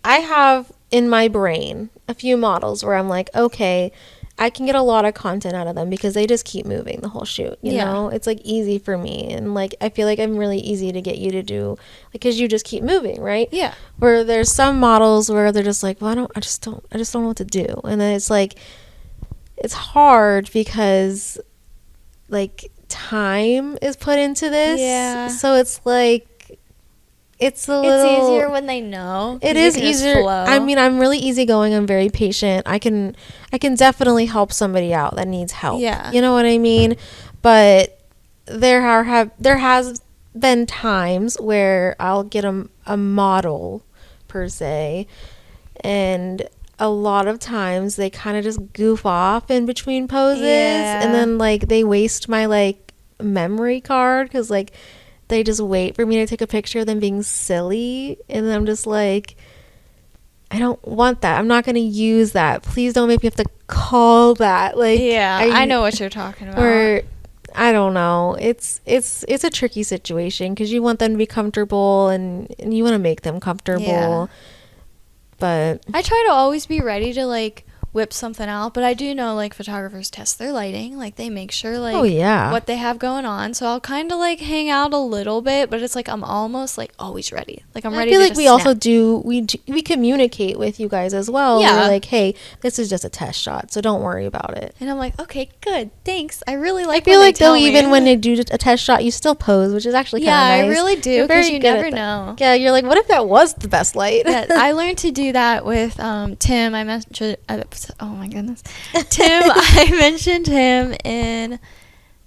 I have in my brain a few models where I'm like, okay, I can get a lot of content out of them because they just keep moving the whole shoot. You know, it's like easy for me, and like I feel like I'm really easy to get you to do because you just keep moving, right? Yeah. Where there's some models where they're just like, well, I just don't know what to do, and then it's like, it's hard because like time is put into this. Yeah. So it's like, it's a little. It's easier when they know. It is easier. I mean, I'm really easygoing. I'm very patient. I can definitely help somebody out that needs help. Yeah. You know what I mean? But there has been times where I'll get a model per se, and a lot of times they kind of just goof off in between poses, and then like they waste my like memory card because like they just wait for me to take a picture of them being silly, and I'm just like, I don't want that. I'm not going to use that. Please don't make me have to call that. Like, I know what you're talking about. Or I don't know. It's a tricky situation because you want them to be comfortable and you want to make them comfortable. Yeah. But I try to always be ready to like whip something out, but I do know like photographers test their lighting, like they make sure like what they have going on, so I'll kind of like hang out a little bit, but it's like I'm almost like always ready, like I'm ready. I feel to like we snap. also do we communicate with you guys as well. Yeah. We're like, hey, this is just a test shot, so don't worry about it. And I'm like, okay, good, thanks. I really like. I feel like though, me. even when they do a test shot, you still pose, which is actually kind of nice. I really do, because you never know. Yeah, you're like, what if that was the best light? Yeah, I learned to do that with Tim. I mentioned. Oh my goodness, Tim. I mentioned him in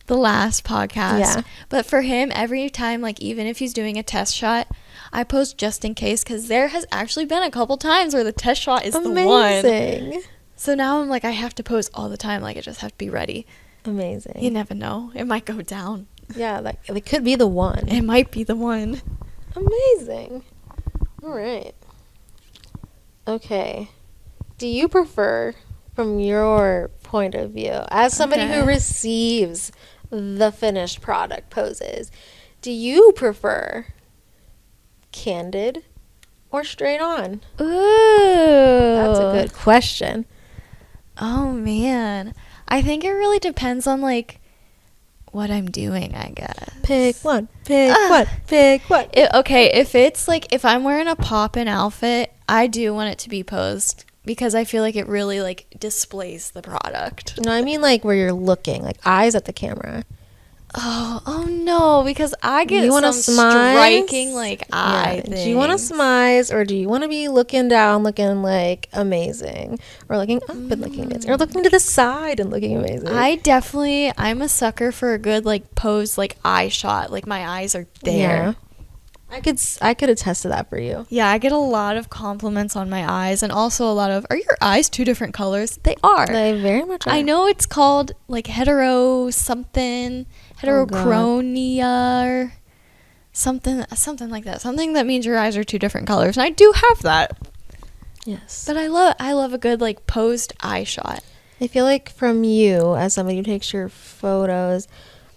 the last podcast. Yeah. But for him, every time, like even if he's doing a test shot, I post just in case, because there has actually been a couple times where the test shot is the one. So now I'm like, I have to pose all the time. Like I just have to be ready. Amazing. You never know. It might go down. Yeah, like it could be the one. It might be the one. Amazing. All right. Okay. Do you prefer, from your point of view, as somebody who receives the finished product poses, do you prefer candid or straight on? Ooh. That's a good question. Oh, man. I think it really depends on, like, what I'm doing, I guess. Pick one. Pick one. Pick one. Okay, if it's, like, if I'm wearing a poppin' outfit, I do want it to be posed, because I feel like it really, like, displays the product. No, I mean, like, where you're looking, like, eyes at the camera. Oh no, because I get you some striking, like, eye things. Do you want to smize, or do you want to be looking down, looking, like, amazing? Or looking up and looking amazing? Or looking to the side and looking amazing? I'm a sucker for a good, like, pose, like, eye shot. Like, my eyes are there. Yeah. I could attest to that for you. Yeah, I get a lot of compliments on my eyes, and also a lot of, are your eyes two different colors? They are. They very much are. I know it's called, like, heterochronia or something like that. Something that means your eyes are two different colors, and I do have that. Yes. But I love a good, like, posed eye shot. I feel like from you, as somebody who takes your photos,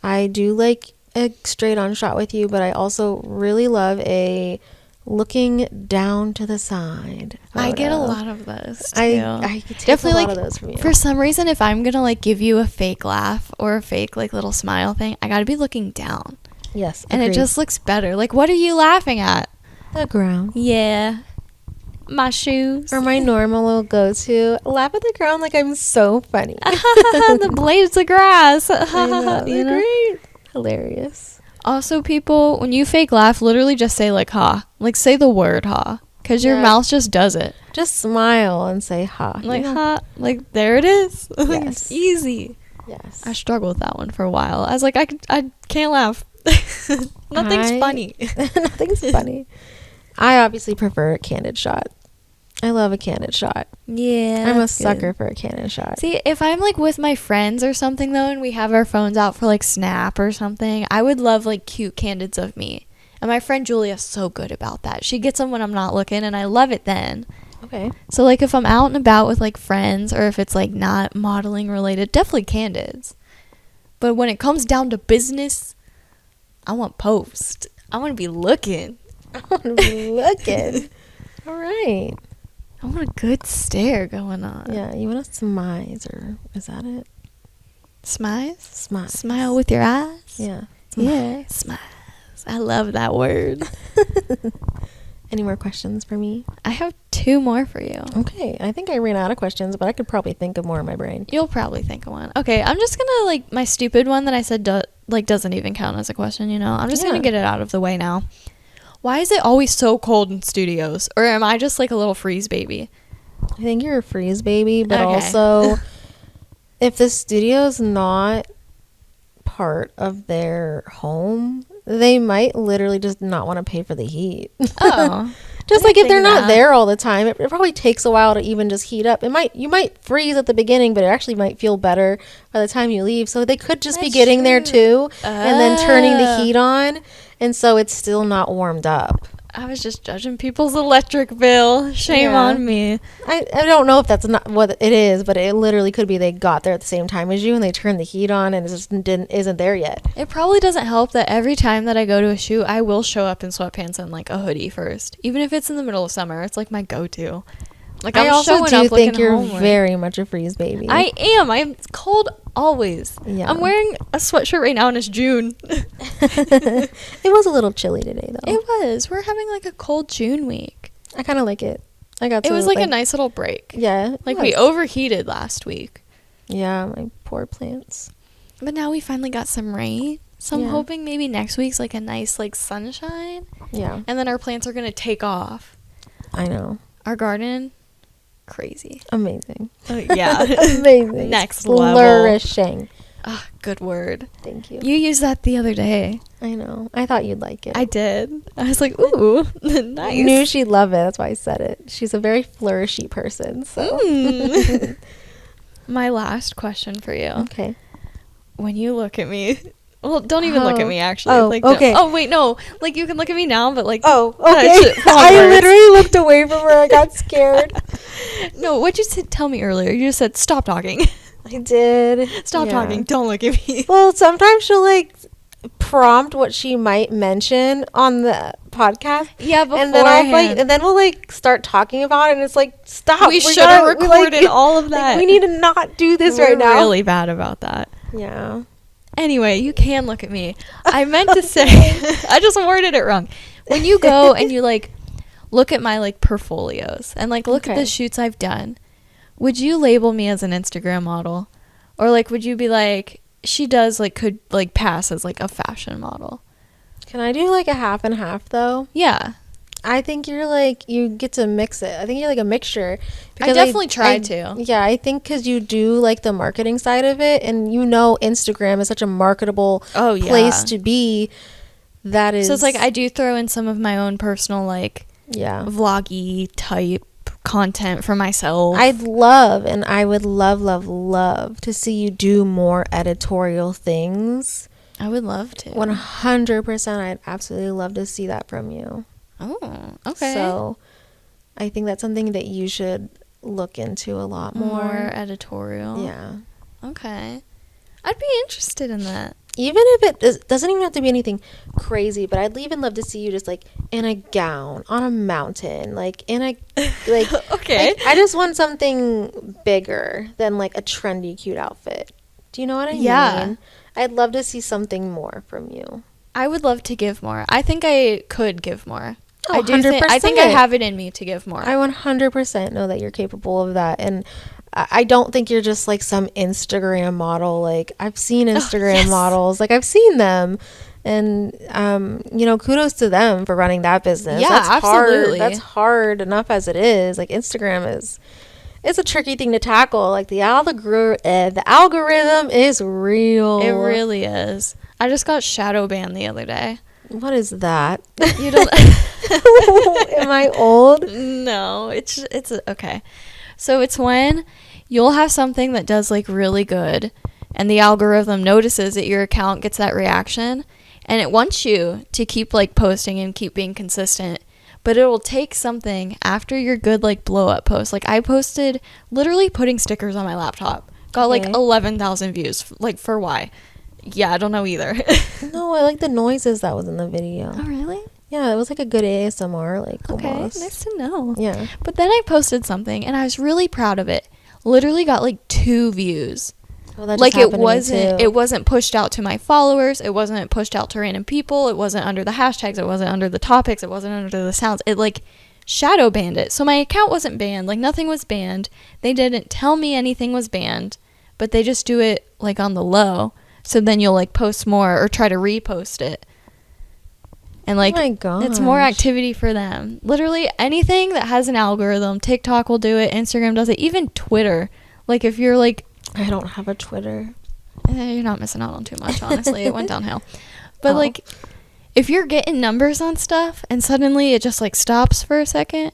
I do like a straight on shot with you, but I also really love a looking down to the side photo. I get a lot of those too. I take a lot of those from you. For some reason, if I'm gonna like give you a fake laugh or a fake like little smile thing, I gotta be looking down. Yes, and it just looks better. Like, what are you laughing at? The ground. Yeah, my shoes. Or my normal little go-to, laugh at the ground like I'm so funny. The blades of grass. I know, they're great. Hilarious. Also, people, when you fake laugh, literally just say like ha, like say the word ha, because your mouth just does it. Just smile and say ha. Like ha, like there it is. Yes. It's easy. Yes. I struggled with that one for a while. I was like, I can't laugh. Nothing's funny. Nothing's funny. I obviously prefer a candid shot. I love a candid shot. Yeah. I'm a sucker for a candid shot. See, if I'm like with my friends or something though, and we have our phones out for like Snap or something, I would love like cute candids of me. And my friend Julia's so good about that. She gets them when I'm not looking, and I love it then. Okay. So like if I'm out and about with like friends, or if it's like not modeling related, definitely candids. But when it comes down to business, I want post. I want to be looking. I want to be looking. All right. I want a good stare going on. Yeah, you want to smize, or is that it? Smize? Smile with your eyes? Yeah. Yeah. Smize. I love that word. Any more questions for me? I have 2 more for you. Okay, I think I ran out of questions, but I could probably think of more in my brain. You'll probably think of one. Okay, I'm just gonna, like, my stupid one that I said doesn't even count as a question, you know? I'm just gonna get it out of the way now. Why is it always so cold in studios? Or am I just, like, a little freeze baby? I think you're a freeze baby, but Okay. also if the studio's not part of their home, they might literally just not want to pay for the heat. Oh. Just I like didn't if they're think of not that. there all the time, it probably takes a while to even just heat up. You might freeze at the beginning, but it actually might feel better by the time you leave. So they could just be That's getting there true. too, and then turning the Oh. heat on, and so it's still not warmed up. I was just judging people's electric bill. Shame Yeah. on me. I don't know if that's not what it is, but it literally could be they got there at the same time as you and they turned the heat on and it just isn't there yet. It probably doesn't help that every time that I go to a shoot, I will show up in sweatpants and like a hoodie first. Even if it's in the middle of summer, it's like my go-to. Like I I'm also showing do up think looking you're homely. very much a freeze baby. I am. I'm cold always. Yeah. I'm wearing a sweatshirt right now and it's June. It was a little chilly today though. It was. We're having like a cold June week. I kind of like it. I got It to was like a nice little break. Yeah. Like it we was. overheated last week. Yeah, my poor plants. But now we finally got some rain. So I'm Yeah. hoping maybe next week's like a nice like sunshine. Yeah. And then our plants are going to take off. I know. Our garden, crazy. Amazing. Yeah. Amazing. Next level. Flourishing. Ah, good word. Thank you. You used that the other day. I know. I thought you'd like it. I did. I was like, ooh, nice. I knew she'd love it. That's why I said it. She's a very flourishy person. So. Mm. My last question for you. Okay. When you look at me, well, don't even look at me actually. Oh, like, okay. Oh, wait, no. Like, you can look at me now, but like. Oh, that okay. shit- wrong I words. literally looked away from her. I got scared. No, what'd you tell me earlier? You just said, stop talking. I did. Stop Yeah. talking. Don't look at me. Well, sometimes she'll like prompt what she might mention on the podcast. Yeah, And then beforehand. we'll like start talking about it, and it's like, stop. We should gotta- have we, like- recorded all of that. Like, we need to not do this We're right now. really bad about that. Yeah. Anyway, you can look at me. I meant to say, I just worded it wrong. When you go and you like look at my like portfolios and like look at Okay. the shoots I've done, would you label me as an Instagram model? Or like would you be like, she does like could like pass as like a fashion model? Can I do like a half and half though? Yeah. I think you're like, you get to mix it. I think you're like a mixture. I definitely tried to. Yeah, I think because you do like the marketing side of it, and you know Instagram is such a marketable Oh, yeah. place to be. That is. So it's like I do throw in some of my own personal like Yeah. vloggy type content for myself. I'd love, and I would love, love, love to see you do more editorial things. I would love to. 100%. I'd absolutely love to see that from you. Oh, okay. So I think that's something that you should look into a lot more. editorial. Yeah. Okay. I'd be interested in that. Even if it doesn't even have to be anything crazy, but I'd even love to see you just like in a gown on a mountain, like in a like. Okay. Like, I just want something bigger than like a trendy, cute outfit. Do you know what I Yeah. mean? I'd love to see something more from you. I would love to give more. I think I could give more. Oh, I do think I 100%. have it in me to give more. I 100% know that you're capable of that, and I don't think you're just like some Instagram model. Like I've seen Instagram yes. models, like I've seen them, and you know, kudos to them for running that business. Yeah, That's absolutely. hard. That's hard enough as it is. Like Instagram is, it's a tricky thing to tackle. Like the algorithm is real. It really is. I just got shadow banned the other day. What is that? You don't Am I old? No, it's okay. So it's when you'll have something that does like really good and the algorithm notices that your account gets that reaction and it wants you to keep like posting and keep being consistent, but it will take something after your good like blow up post. Like I posted literally putting stickers on my laptop. Got like Okay. 11,000 views. Like for why? Yeah, I don't know either. No, I like the noises that was in the video. Oh, really? Yeah, it was like a good ASMR, like Okay, almost. nice to know. Yeah. But then I posted something, and I was really proud of it. Literally got like 2 views. Well, that just Like happened to me, too. it wasn't pushed out to my followers. It wasn't pushed out to random people. It wasn't under the hashtags. It wasn't under the topics. It wasn't under the sounds. It like shadow banned it. So my account wasn't banned. Like nothing was banned. They didn't tell me anything was banned, but they just do it like on the low. So then you'll like post more or try to repost it. And like, oh my gosh. it's more activity for them. Literally anything that has an algorithm, TikTok will do it, Instagram does it, even Twitter. Like if you're like, I don't have a Twitter. you're not missing out on too much, honestly. It went downhill. But like, if you're getting numbers on stuff and suddenly it just like stops for a second,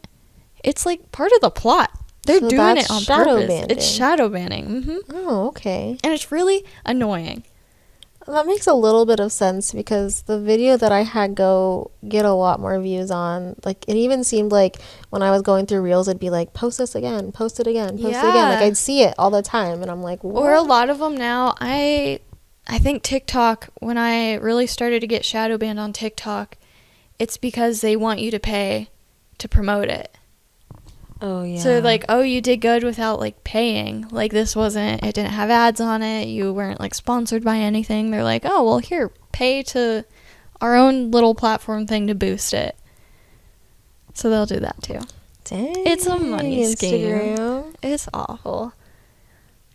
it's like part of the plot. They're So doing that's it on shadow purpose. banning. It's shadow banning. Oh, okay. And it's really annoying. That makes a little bit of sense because the video that I had go get a lot more views on, like it even seemed like when I was going through Reels, it'd be like, post this again, post it again, post it again. Like Yeah. I'd see it all the time and I'm like, what? Or a lot of them now, I think TikTok, when I really started to get shadow banned on TikTok, it's because they want you to pay to promote it. Oh, yeah. So like, oh, you did good without like paying. Like it didn't have ads on it. You weren't like sponsored by anything. They're like, oh, well, here, pay to our own little platform thing to boost it. So they'll do that too. Dang. It's a money scheme. Instagram. It's awful.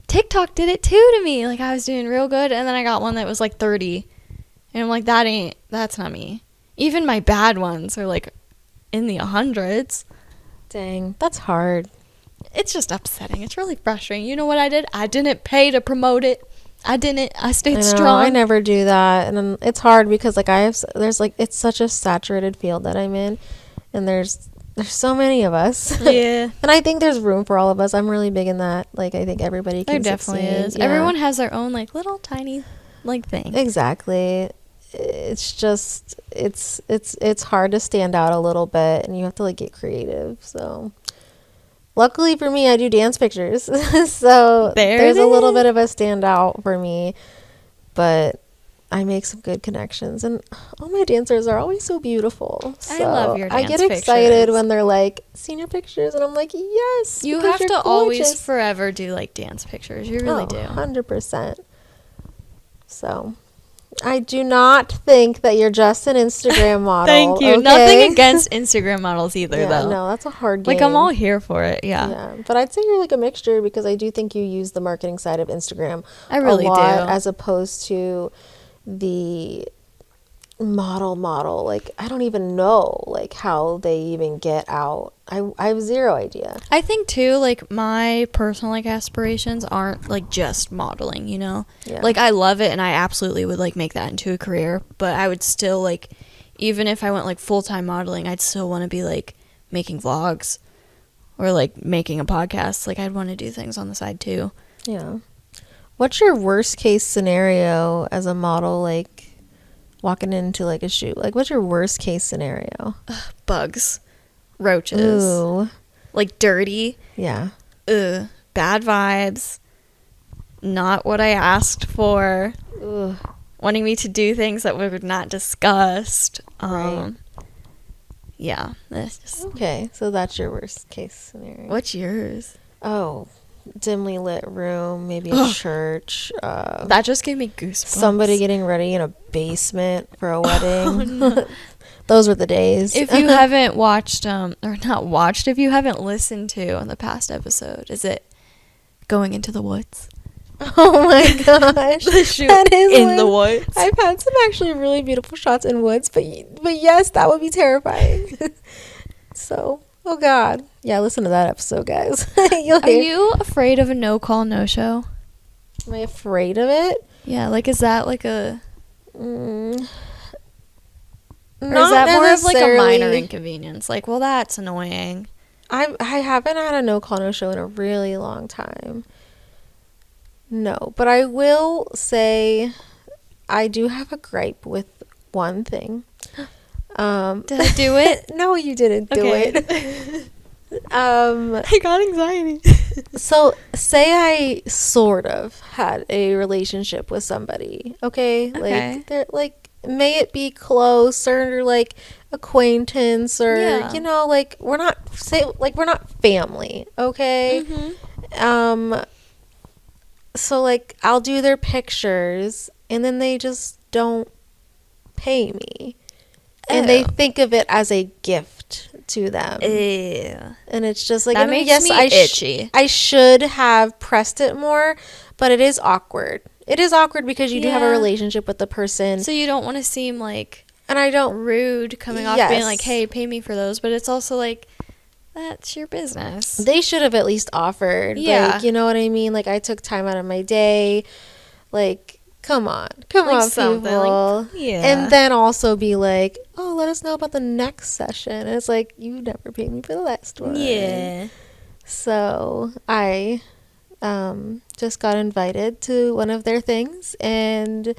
TikTok did it too to me. Like I was doing real good, and then I got one that was like 30, and I'm like, that's not me. Even my bad ones are like in the hundreds. Dang, that's hard. It's just upsetting. It's really frustrating. You know what I did? I didn't pay to promote it. I stayed I know, strong. I never do that, and then it's hard because like there's like it's such a saturated field that I'm in, and there's so many of us. Yeah. And I think there's room for all of us. I'm really big in that. Like I think everybody There can definitely succeed. is. Yeah. Everyone has their own like little tiny like thing. Exactly. It's just it's hard to stand out a little bit, and you have to like get creative. So luckily for me, I do dance pictures. So there's a little bit of a standout for me, but I make some good connections, and all my dancers are always so beautiful. So I love your dance I get excited pictures. when they're like senior pictures, and I'm like, yes, You because have you're to always gorgeous. forever do like dance pictures. You really do. 100%. So I do not think that you're just an Instagram model. Thank you. Okay? Nothing against Instagram models either, Yeah, though. no, that's a hard game. Like, I'm all here for it. Yeah. Yeah, but I'd say you're like a mixture because I do think you use the marketing side of Instagram I really a lot do. as opposed to the model. Like I don't even know like how they even get out. I have zero idea. I think, too, like, my personal, like, aspirations aren't, like, just modeling, you know? Yeah. Like, I love it, and I absolutely would, like, make that into a career. But I would still, like, even if I went, like, full-time modeling, I'd still want to be, like, making vlogs or, like, making a podcast. Like, I'd want to do things on the side, too. Yeah. What's your worst case scenario as a model, like walking into like a shoot? Like what's your worst case scenario? Bugs. Roaches. Ooh. Like, dirty. Yeah. Ugh. Bad vibes. Not what I asked for. Ugh. Wanting me to do things that we were not discussed. Right. Yeah. That's just, Okay, so that's your worst case scenario. what's yours? Oh, dimly lit room, maybe a church. That just gave me goosebumps. Somebody getting ready in a basement for a wedding. Those were the days. If you haven't watched, or not watched, if you haven't listened to on the past episode, is it Going Into the Woods? Oh my gosh. The shoot That is in the one. woods. I've had some actually really beautiful shots in woods, but yes, that would be terrifying. So, oh God. Yeah, listen to that episode, guys. You'll Are hear. you afraid of a no call, no show? Am I afraid of it? Yeah, like, is that like a, Mm, or is that more of like a minor necessarily. inconvenience? Like, well, that's annoying. I haven't had a no call no show in a really long time. No, but I will say I do have a gripe with one thing. Did I do it? No, you didn't do it. I got anxiety. So say I sort of had a relationship with somebody, okay? Okay. Like they're like may it be close or like acquaintance or Yeah. you know, like we're not family, okay? So like I'll do their pictures and then they just don't pay me. And they Oh. think of it as a gift to them. Ew. And it's just like, That I mean, makes yes, me I itchy. I should have pressed it more, but it is awkward. It is awkward because you do have a Yeah. relationship with the person. So you don't want to seem like And I don't, rude coming off Yes. being like, hey, pay me for those. But it's also like, that's your business. they should have at least offered. Yeah. Like, you know what I mean? Like, I took time out of my day. Like, come on. Come Like on, something, people. like, yeah. And then also be like, oh, let us know about the next session. And it's like, you never paid me for the last one. Yeah. So I just got invited to one of their things, and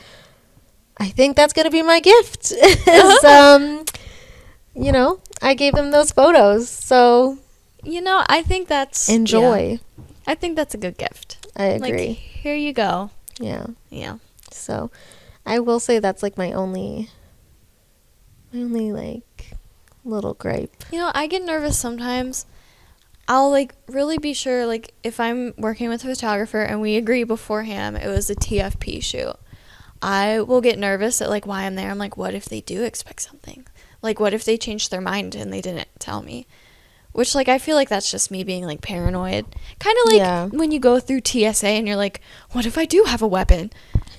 I think that's gonna be my gift. is, you know, I gave them those photos, so You know, I think that's enjoy. yeah. I think that's a good gift. I agree. Like, here you go. Yeah. Yeah. So I will say that's like my only like little gripe. You know, I get nervous sometimes. I'll like really be sure, like if I'm working with a photographer and we agree beforehand it was a TFP shoot, I will get nervous at like why I'm there. I'm like, what if they do expect something? Like, what if they changed their mind and they didn't tell me? Which, like, I feel like that's just me being, like, paranoid. Kind of like Yeah. when you go through TSA and you're like, what if I do have a weapon?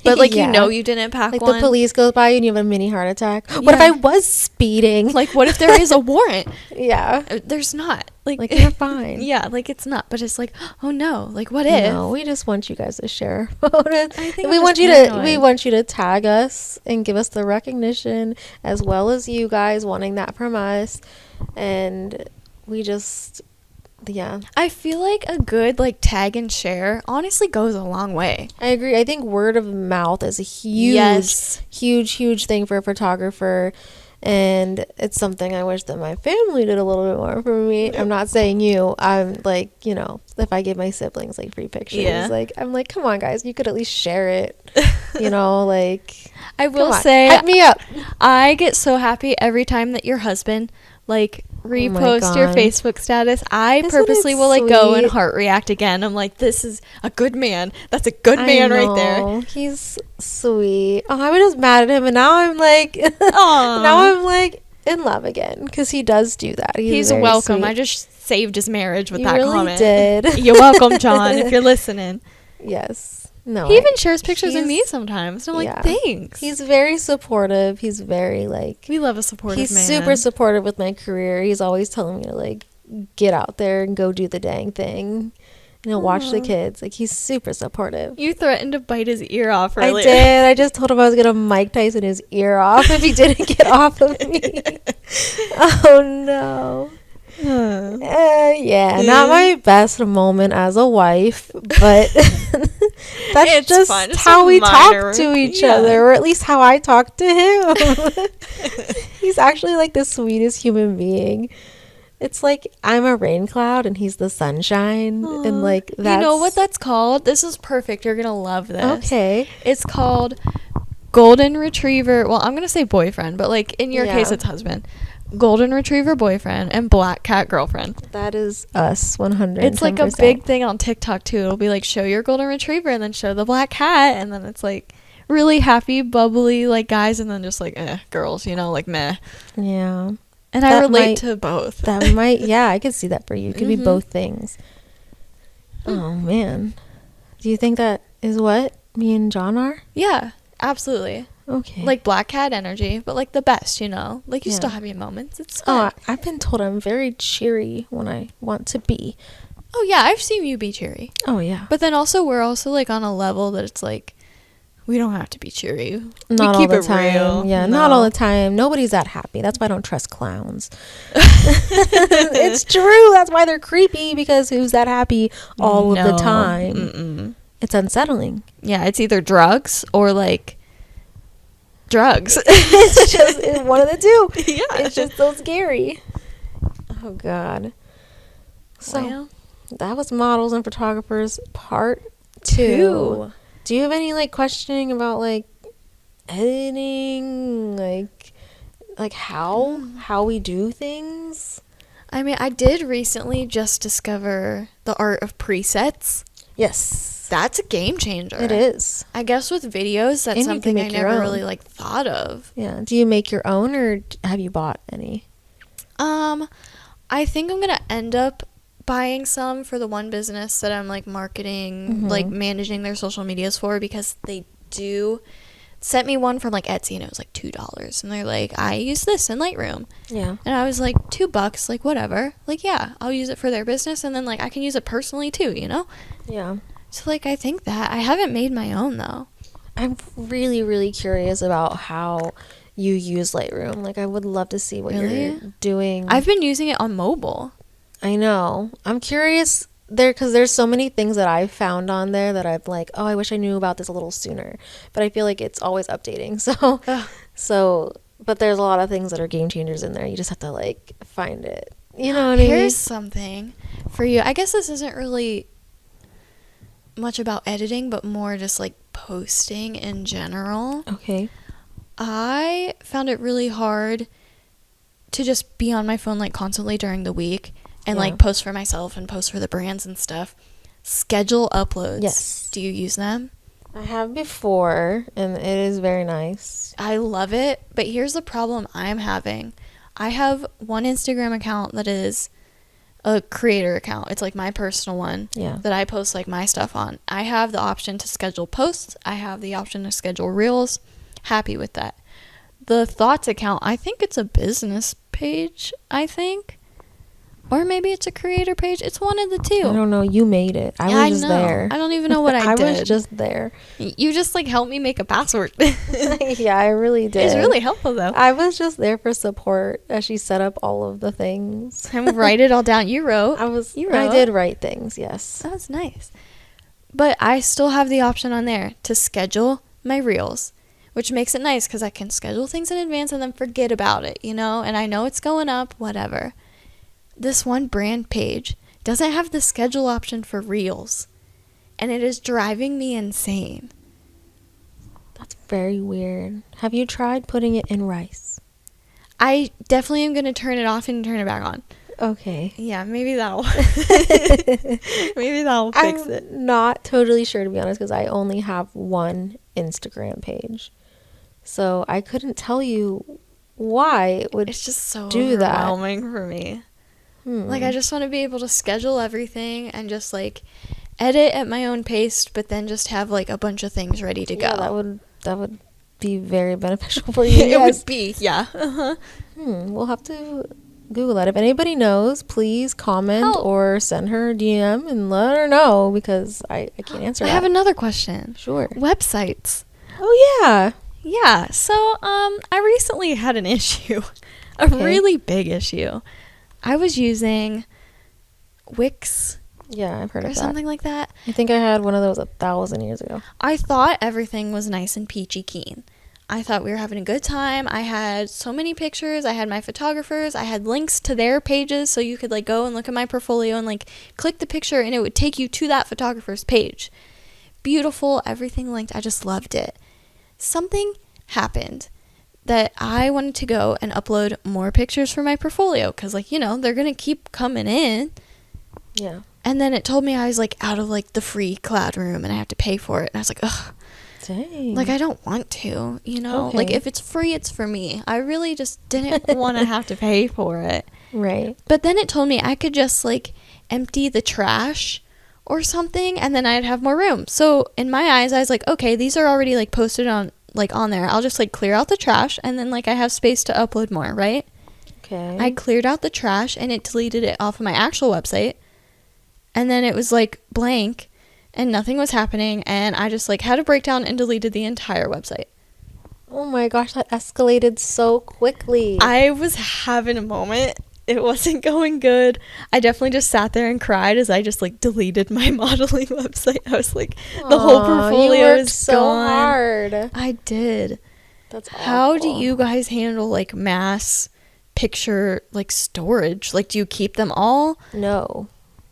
But, like, Yeah. you know you didn't pack Like one. the police goes by and you have a mini heart attack. What if Yeah. I was speeding? Like, what if there is a warrant? Yeah. There's not. Like You're fine. Yeah, like, it's not. But it's like, oh, no. Like, what if? No, we just want you guys to share about it. I think we I'm want just you to paranoid. tag us and give us the recognition, as well as you guys wanting that from us. And we just, yeah, I feel like a good, like, tag and share honestly goes a long way. I agree. I think word of mouth is a huge, Yes. huge thing for a photographer. And it's something I wish that my family did a little bit more for me. I'm not saying you. I'm like, you know, if I give my siblings like free pictures, Yeah. like I'm like, come on, guys, you could at least share it. You know, like I will come on, say, hype me up. I get so happy every time that your husband like repost your God. Facebook status. I Isn't purposely it will like go and sweet? heart react again. I'm like, this is a good man. That's a good man right there. know. He's sweet. Oh, I was just mad at him, and now I'm like, Aw. now I'm like in love again because he does do that. He's very welcome. sweet. I just saved his marriage with You that really comment. did. You're welcome, John, if you're listening. Yes. No. He even shares pictures of me he's- sometimes. And I'm yeah. like, thanks. He's very supportive. He's very like We love a supportive he's man. super supportive with my career. He's always telling me to like get out there and go do the dang thing. You know, watch the Aw. kids. Like he's super supportive. You threatened to bite his ear off I earlier. did. I just told him I was gonna Mike Tyson his ear off if he didn't get off of me. Oh no. Yeah, not my best moment as a wife, but that's It's just fun. It's how a we minor- talk to each yeah. other, or at least how I talk to him. He's actually like the sweetest human being. It's like I'm a rain cloud and he's the sunshine, and like that's You know what that's called? This is perfect. You're going to love this. okay. It's called golden retriever. Well, I'm going to say boyfriend, but like in your Yeah. case, it's husband. Golden retriever boyfriend and black cat girlfriend. That is us 100. It's like a big thing on TikTok too. It'll be like, show your golden retriever and then show the black cat. And then it's like really happy, bubbly, like guys. And then just like, girls, you know, like meh. Yeah. And I That relate might- to both. That might, yeah, I could see that for you. It could be Mhm. both things. Oh, man. Do you think that is what me and John are? Yeah, absolutely. Okay. Like black cat energy, but like the best, you know? Like you Yeah. still have your moments. It's oh, fun. I've been told I'm very cheery when I want to be. Oh yeah, I've seen you be cheery. Oh, yeah. But then also we're also like on a level that it's like we don't have to be cheery. Not we keep all the it time. real. Yeah, No. not all the time. Nobody's that happy. That's why I don't trust clowns. It's true. That's why they're creepy, because who's that happy all of the No. time? Mm-mm. It's unsettling. Yeah, it's either drugs or like drugs. It's just one of the two. Yeah. It's just so scary. Oh, God. So Well, that was models and photographers part 2. Do you have any like questioning about like editing, like how we do things. I mean, I did recently just discover the art of presets. Yes, That's a game changer. it is. I guess with videos, that's And you can something I make your never own. really like thought of. Yeah. Do you make your own, or have you bought any? I think I'm gonna end up buying some for the one business that I'm like marketing, like managing their social medias for, because they do sent me one from like Etsy and it was like $2, and they're like, I use this in Lightroom, Yeah. and I was like, $2, like whatever, like yeah, I'll use it for their business, and then like I can use it personally too, you know. Yeah. So like I think that I haven't made my own though. I'm really, really curious about how you use Lightroom. Like, I would love to see what Really? you're doing. I've been using it on mobile. I know. I'm curious there because there's so many things that I've found on there that I'm like, oh, I wish I knew about this a little sooner. But I feel like it's always updating. But there's a lot of things that are game changers in there. You just have to like find it. You know what I mean? Here's something for you. I guess this isn't really much about editing, but more just like posting in general. Okay. I found it really hard to just be on my phone like constantly during the week and Yeah. like post for myself and post for the brands and stuff. Schedule uploads. Yes. Do you use them? I have before, and it is very nice. I love it, but here's the problem I'm having. I have one Instagram account that is a creator account. It's like my personal one Yeah. that I post like my stuff on. I have the option to schedule posts. I have the option to schedule reels. Happy with that. The thoughts account, I think it's a business page, I think. Or maybe it's a creator page. It's one of the two. I don't know. You made it. I Yeah, was just know. there. I don't even know what I did. was just there. You just like helped me make a password. Yeah, I really did. It's really helpful though. I was just there for support as she set up all of the things. And write it all down. You wrote. I wrote. did write things, yes. That was nice. But I still have the option on there to schedule my reels, which makes it nice because I can schedule things in advance and then forget about it, you know? And I know it's going up, whatever. This one brand page doesn't have the schedule option for reels, and it is driving me insane. That's very weird. Have you tried putting it in rice? I definitely am going to turn it off and turn it back on. Okay. Yeah, maybe that'll maybe that'll fix I'm it. not totally sure, to be honest, because I only have one Instagram page. So I couldn't tell you why it would It's just so do that. overwhelming for me. Like, I just want to be able to schedule everything and just, like, edit at my own pace, but then just have, like, a bunch of things ready to go. Yeah, that would be very beneficial for you. It Yes. would be, yeah. Uh-huh. We'll have to Google that. If anybody knows, please comment Help. or send her a DM and let her know, because I can't answer I that. have another question. Sure. Websites. Oh, yeah. Yeah, so, I recently had an issue. A Okay. really big issue. I was using Wix Yeah, I've heard or of that. something like that. I think I had one of those 1,000 years ago. I thought everything was nice and peachy keen. I thought we were having a good time. I had so many pictures. I had my photographers. I had links to their pages so you could like go and look at my portfolio and like click the picture and it would take you to that photographer's page. Beautiful, everything linked. I just loved it. Something happened that I wanted to go and upload more pictures for my portfolio because, like, you know, they're going to keep coming in. Yeah. And then it told me I was, like, out of, like, the free cloud room and I have to pay for it. And I was like, ugh. Dang. Like, I don't want to, you know? Okay. Like, if it's free, it's for me. I really just didn't want to have to pay for it. Right. But then it told me I could just, like, empty the trash or something and then I'd have more room. So, in my eyes, I was like, okay, these are already, like, posted on there. I'll just, like, clear out the trash and then, like, I have space to upload more, right? Okay. I cleared out the trash and it deleted it off of my actual website. And then it was, like, blank and nothing was happening. And I just, like, had a breakdown and deleted the entire website. Oh my gosh, that escalated so quickly. I was having a moment. It wasn't going good. I definitely just sat there and cried as I just, like, deleted my modeling website. I was like, the whole portfolio you worked is so gone. hard. I did. That's awful. How do you guys handle, like, mass picture, like, storage? Like, do you keep them all? No.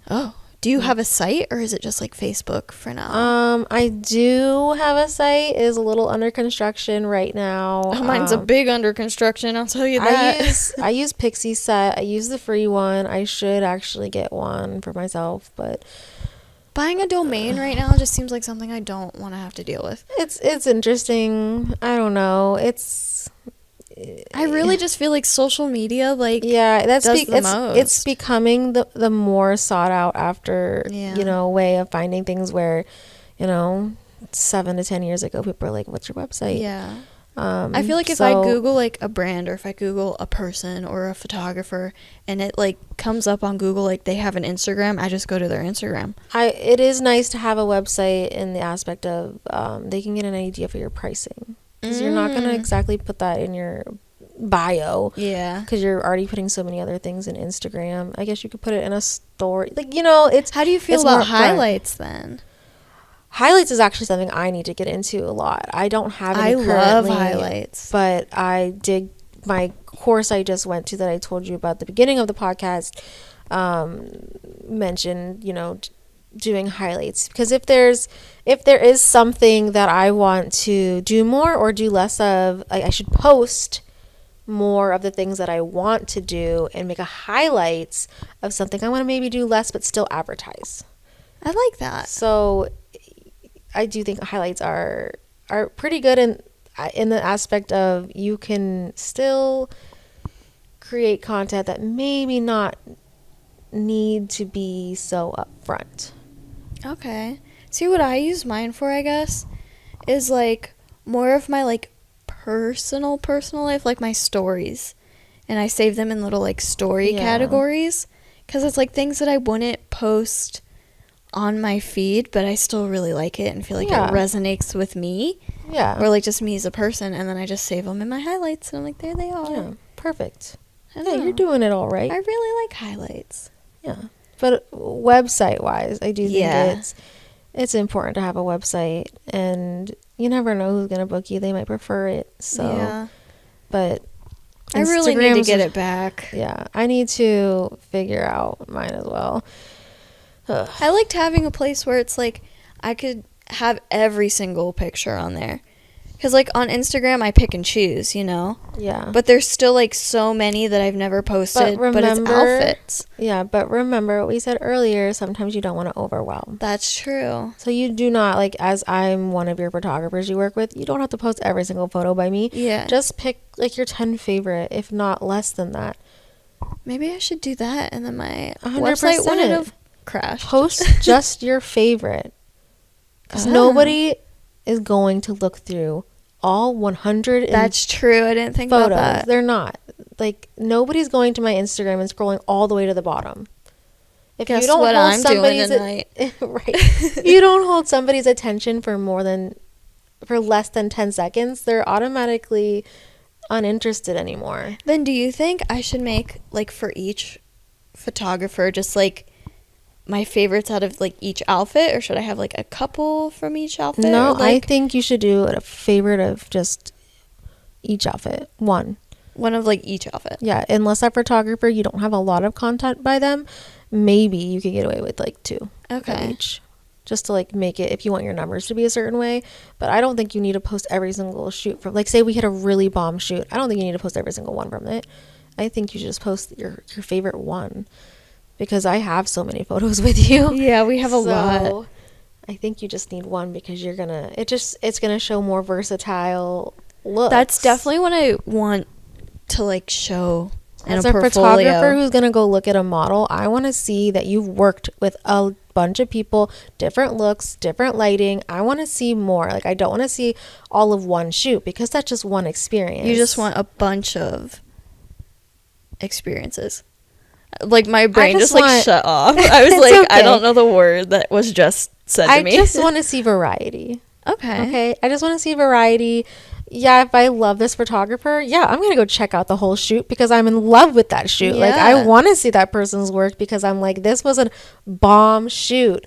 Oh, Do you have a site, or is it just like Facebook for now? I do have a site. It is a little under construction right now. Mine's a big under construction, I'll tell you that. I use Pixie Set. I use the free one. I should actually get one for myself, but Buying a domain right now just seems like something I don't want to have to deal with. it's interesting. I don't know. I really just feel like social media, like, yeah, does the most. it's becoming the more sought out after, Yeah. way of finding things where, 7 to 10 years ago, people were like, what's your website? Yeah. I feel like if I So- Google like a brand, or if I Google a person or a photographer, and it like comes up on Google like they have an Instagram, I just go to their Instagram. It is nice to have a website in the aspect of they can get an idea for your pricing, because you're not going to exactly put that in your bio, Yeah. because you're already putting so many other things in Instagram. I guess you could put it in a story, like, it's How do you feel it's more about upfront. highlights then? Highlights is actually something I need to get into a lot. I don't have any I love currently, highlights. but I did my course I just went to that I told you about at the beginning of the podcast, mentioned, doing highlights, because if there is something that I want to do more or do less of, I should post more of the things that I want to do and make a highlights of something I want to maybe do less but still advertise. I like that. So I do think highlights are pretty good in the aspect of you can still create content that maybe not need to be so upfront. Okay. See, what I use mine for, I guess, is like more of my like personal life, like my stories. And I save them in little like story Yeah. categories, because it's like things that I wouldn't post on my feed, but I still really like it and feel like Yeah. it resonates with me, Yeah. or like just me as a person, and then I just save them in my highlights, and I'm like, there they are. Yeah. Perfect. I Yeah, know. you're doing it all right. I really like highlights. Yeah. But website wise, I do think Yeah. it's important to have a website, and you never know who's going to book you. They might prefer it. So, yeah. but I really need to Instagram's- get it back. Yeah. I need to figure out mine as well. Ugh. I liked having a place where it's like I could have every single picture on there. Because, like, on Instagram, I pick and choose, Yeah. But there's still, like, so many that I've never posted, but it's remember- outfits. Yeah, but remember what we said earlier, sometimes you don't want to overwhelm. That's true. So you do not, like, as I'm one of your photographers you work with, you don't have to post every single photo by me. Yeah. Just pick, like, your 10 favorite, if not less than that. Maybe I should do that, and then my 100%. website wouldn't have crashed. Post just your favorite. Because Ah. nobody is going to look through all 100 That's true. I didn't think photos. about that. They're not. Like, nobody's going to my Instagram and scrolling all the way to the bottom. If Guess you don't what hold I'm doing somebody's tonight. right, you don't hold somebody's attention for less than 10 seconds, they're automatically uninterested anymore. Then do you think I should make, like, for each photographer, just, like, my favorites out of, like, each outfit? Or should I have, like, a couple from each outfit? No, Or, like, I think you should do a favorite of just each outfit. One. one of, like, each outfit. Yeah, unless that photographer, you don't have a lot of content by them, maybe you could get away with, like, 2 of Okay. each. Just to, like, make it, if you want your numbers to be a certain way. But I don't think you need to post every single shoot from, like, say we had a really bomb shoot. I don't think you need to post every single one from it. I think you should just post your favorite one. Because I have so many photos with you. Yeah, we have a lot. So, I think you just need one, because you're gonna, it's gonna show more versatile looks. That's definitely what I want to, like, show in As a a portfolio. photographer who's gonna go look at a model, I want to see that you've worked with a bunch of people, different looks, different lighting. I want to see more. Like, I don't want to see all of one shoot, because that's just one experience. You just want a bunch of experiences. Like, my brain just just like want- shut off. I was It's like, I okay. don't know the word that was just said to I me. just want to see variety. Okay. Okay, I just want to see variety. Yeah, if I love this photographer, yeah, I'm gonna go check out the whole shoot, because I'm in love with that shoot. Like, I Yeah. want to see that person's work, because I'm like, this was a bomb shoot.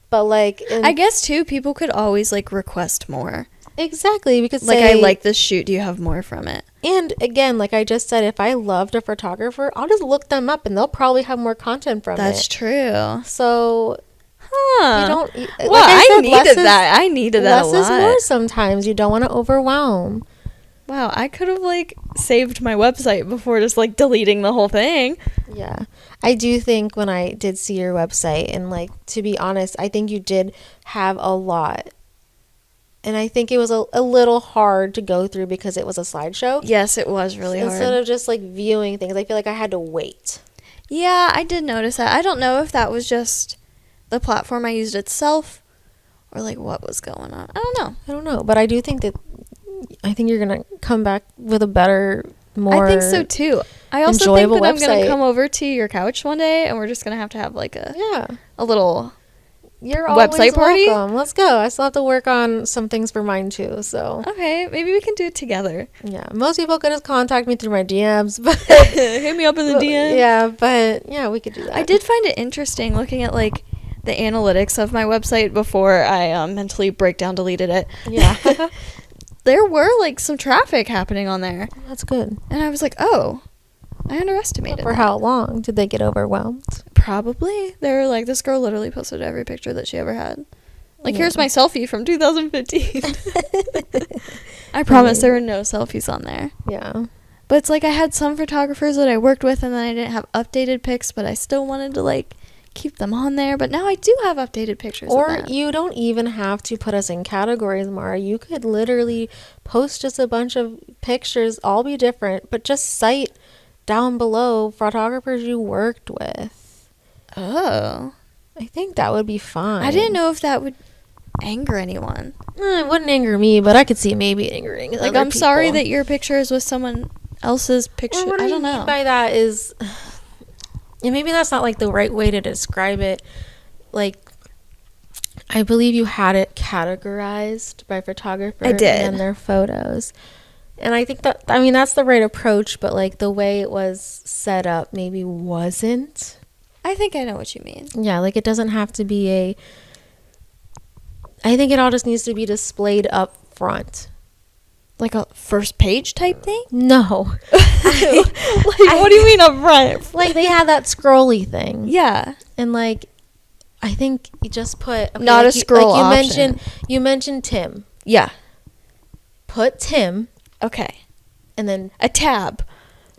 But, like, I guess too, people could always like request more. exactly, because Like, I like this shoot. Do you have more from it? And again, like I just said, if I loved a photographer, I'll just look them up and they'll probably have more content from That's it. true. So Huh. you don't. Well, Like I said, needed that. I needed that a less is lot. more sometimes. You don't want to overwhelm. Wow, I could have like saved my website before just like deleting the whole thing. Yeah. I do think when I did see your website, and like, to be honest, I think you did have a lot. And I think it was a little hard to go through because it was a slideshow. Yes, it was really hard. Instead of just like viewing things, I feel like I had to wait. Yeah, I did notice that. I don't know if that was just the platform I used itself or like what was going on. I don't know. But I do think that you're going to come back with a better, more I think so too. I also think enjoyable that I'm going to website. come over to your couch one day and we're just going to have like Yeah. a little You're always website party? welcome. Let's go. I still have to work on some things for mine too. So Okay, maybe we can do it together. yeah, most people could just contact me through my DMs, but Hit me up in the DM. Yeah, but yeah, we could do that. I did find it interesting looking at like the analytics of my website before I mentally breakdown deleted it. Yeah, There were like some traffic happening on there, that's good. and I was like, oh, I underestimated For that. how long did they get overwhelmed? Probably. They were like, this girl literally posted every picture that she ever had. Like, Yeah. here's my selfie from 2015. I promise there were no selfies on there. Yeah, But it's like I had some photographers that I worked with and then I didn't have updated pics, but I still wanted to like keep them on there. But now I do have updated pictures of or them. you don't even have to put us in categories, Mara. You could literally post just a bunch of pictures, all be different, but just cite down below photographers you worked with. Oh. I think that would be fine. I didn't know if that would anger anyone. It wouldn't anger me, but I could see maybe angering Like, other I'm sorry people. that your picture is with someone else's picture. Well, what I I don't mean know. by that is, and maybe that's not like the right way to describe it. Like, I believe you had it categorized by photographer I did. and their photos. And I think that, I mean, that's the right approach, but like the way it was set up maybe wasn't. I think I know what you mean. Yeah, like it doesn't have to be I think it all just needs to be displayed up front. Like a first page type thing? No. What do you mean up front? Like they had that scrolly thing. Yeah. And like I think you just put Not like a scroll option. option. You mentioned Tim. Yeah. Put Tim Okay. and then A tab.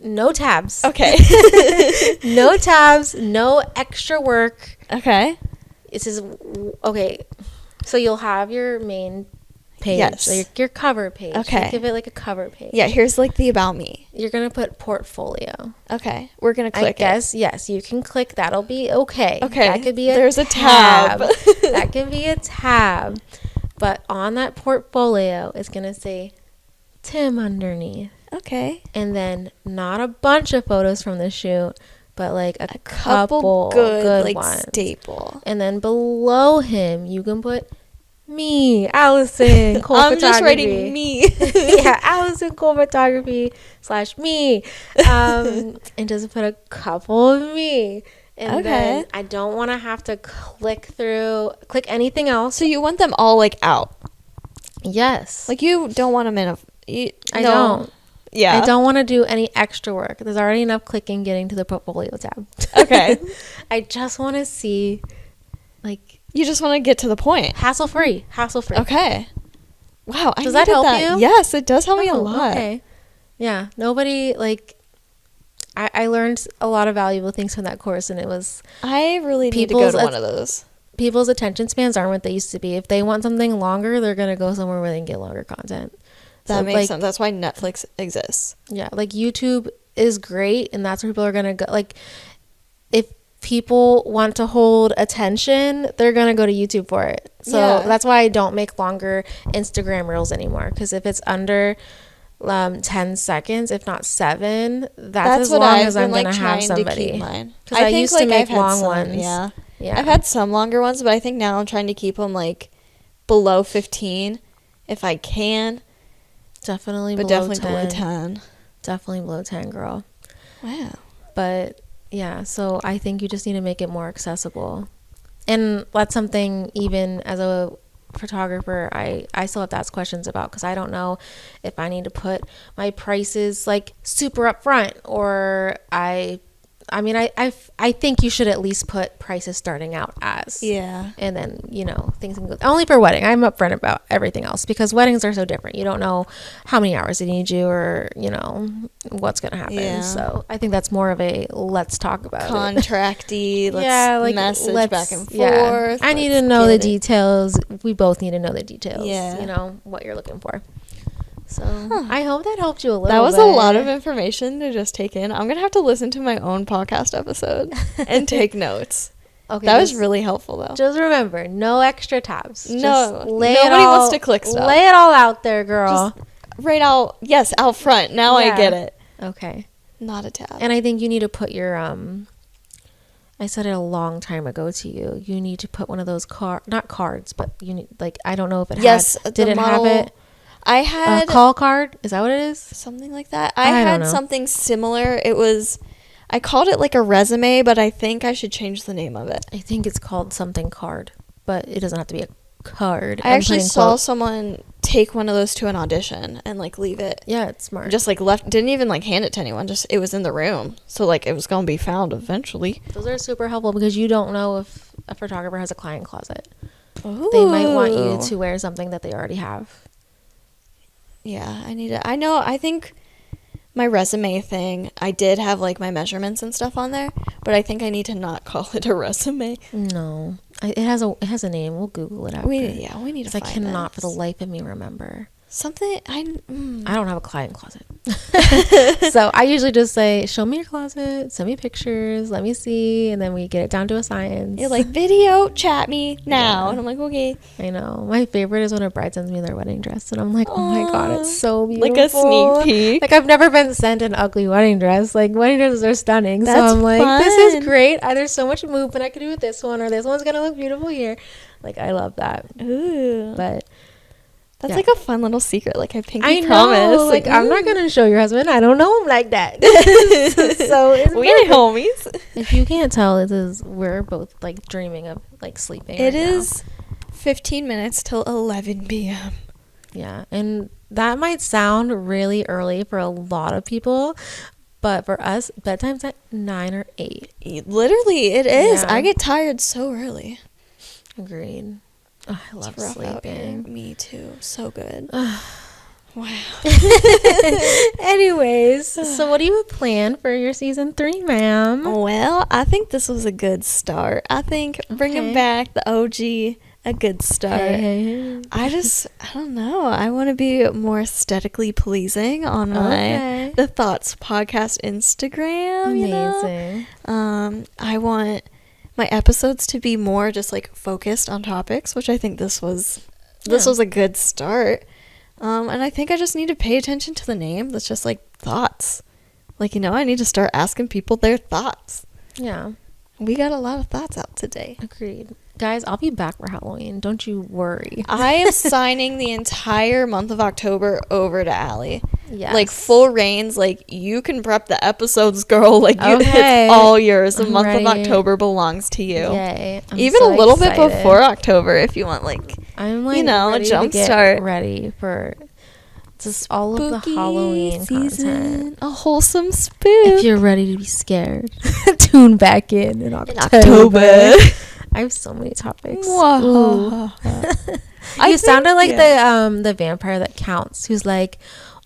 no tabs. Okay. No tabs, no extra work. Okay. It says okay. So you'll have your main page, Yes. like your cover page. Okay. Think of it like a cover page. Yeah, here's like the about me. You're gonna put portfolio. Okay. We're going to I click guess yes, you can click. That'll be okay. Okay, that could be a there's a tab. That can be a tab. But on that portfolio, it's gonna say Tim underneath, it. Okay. and then not a bunch of photos from the shoot, but like a Couple couple good like ones. staple. And then below him, you can put me, Allison, Cole I'm just Photography. writing me. Yeah, Allison Cole Photography / me. And just put a couple of me. And then Okay. I don't want to have to click anything else. So you want them all like out. Yes. Like you don't want them in a I don't. Yeah. I don't want to do any extra work. There's already enough clicking getting to the portfolio tab. Okay. I just want to see, like, You just want to get to the point. hassle-free. Okay. Wow. Does that help you? Yes, it does help me a Oh, lot. Okay. Yeah. Nobody, like, I learned a lot of valuable things from that course, and it was I really need to go People's to one of those. people's attention spans aren't what they used to be. If they want something longer, they're going to go somewhere where they can get longer content. That So, makes like, sense. That's why Netflix exists. Yeah, like YouTube is great, and that's where people are going to go. Like, if people want to hold attention, they're going to go to YouTube for it. So Yeah. that's why I don't make longer Instagram reels anymore, because if it's under 10 seconds, if not 7, that's as what long I've as I'm been, going like, to have trying to somebody. keep mine. 'Cause I used to like, make I've had long some, ones. Yeah. Yeah. I've had some longer ones, but I think now I'm trying to keep them like below 15 if I can, Definitely but below definitely 10. below 10. Definitely below 10, girl. Wow. But yeah, so I think you just need to make it more accessible. And that's something, even as a photographer, I still have to ask questions about, because I don't know if I need to put my prices like super up front, or I mean, I think you should at least put prices starting out as. Yeah. And then, things can go. Only for wedding. I'm upfront about everything else, because weddings are so different. You don't know how many hours they need you, or, what's going to happen. Yeah. So I think that's more of a let's talk about contracty, it. Let's back and forth. Yeah. I need to know the details. We both need to know the details. Yeah. What you're looking for. So I hope that helped you a little bit. That was a lot of information to just take in. I'm going to have to listen to my own podcast episode and take notes. Okay. That was really helpful, though. Just remember, no extra tabs. No. Nobody wants to click stuff. Lay it all out there, girl. Just right out. Yes, out front. Now I get it. Okay. Not a tab. And I think you need to put your, I said it a long time ago to you. You need to put one of those not cards, but you need, like, I don't know if it did it have it? I had a call card. Is that what it is? Something like that. I had something similar. I called it like a resume, but I think I should change the name of it. I think it's called something card, but it doesn't have to be a card. I actually saw someone take one of those to an audition and like leave it. Yeah, it's smart. Just like didn't even like hand it to anyone. Just it was in the room, so like it was gonna be found eventually. Those are super helpful, because you don't know if a photographer has a client closet. Ooh. They might want you to wear something that they already have. Yeah, I think my resume thing, I did have like my measurements and stuff on there, but I think I need to not call it a resume. No. It has a name. We'll Google it after. We need to find it. I cannot for the life of me remember. Something I don't have a client closet. So I usually just say, show me your closet, send me pictures, let me see, and then we get it down to a science. You're like, video chat me now. Yeah. And I'm like, okay. I know. My favorite is when a bride sends me their wedding dress, and I'm like, oh my God, it's so beautiful. Like a sneak peek. Like, I've never been sent an ugly wedding dress. Like, wedding dresses are stunning. That's so I'm like, fun. this is great. There's so much movement I could do with this one, or this one's going to look beautiful here. Like, I love that. Ooh. But that's like a fun little secret, like I pinky I promise. Know, like, I'm not gonna show your husband. I don't know him like that. So we ain't homies. If you can't tell, we're both like dreaming of like sleeping. It is 15 minutes till 11 p.m. Yeah, and that might sound really early for a lot of people, but for us, bedtime's at 9 or 8. Literally, it is. Yeah. I get tired so early. Agreed. Oh, I love sleeping. Me too. So good. Wow. Anyways, so what do you plan for your season 3, ma'am? Well, I think this was a good start. I think bringing back the OG, a good start. Hey. I don't know. I want to be more aesthetically pleasing on my The Thoughts Podcast Instagram. Amazing. I want my episodes to be more just like focused on topics, which I think this was a good start. And I think I just need to pay attention to the name. That's just like thoughts. Like, I need to start asking people their thoughts. Yeah. We got a lot of thoughts out today. Agreed. Guys, I'll be back for Halloween. Don't you worry. I am signing the entire month of October over to Allie. Yes. Like, full reins. Like, you can prep the episodes, girl. Like, it's all yours. The month of October belongs to you. Yay. Even so a little bit before October if you want, like, I'm like, a jump start. Ready for just all of the Halloween season. A wholesome spook. If you're ready to be scared, tune back in October. I have so many topics. You sounded like the vampire that counts, who's like,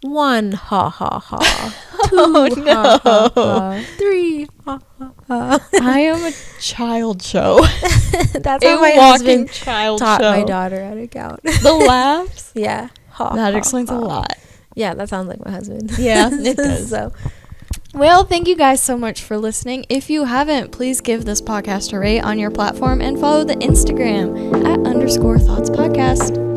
1 ha ha ha, 2 ha ha ha, 3 ha ha ha. I am a child show. That's how my husband taught my daughter how to count. The laughs? Yeah. That explains a lot. Yeah, that sounds like my husband. Yeah, it does. Well, thank you guys so much for listening. If you haven't, please give this podcast a rate on your platform and follow the Instagram @_Thoughts Podcast.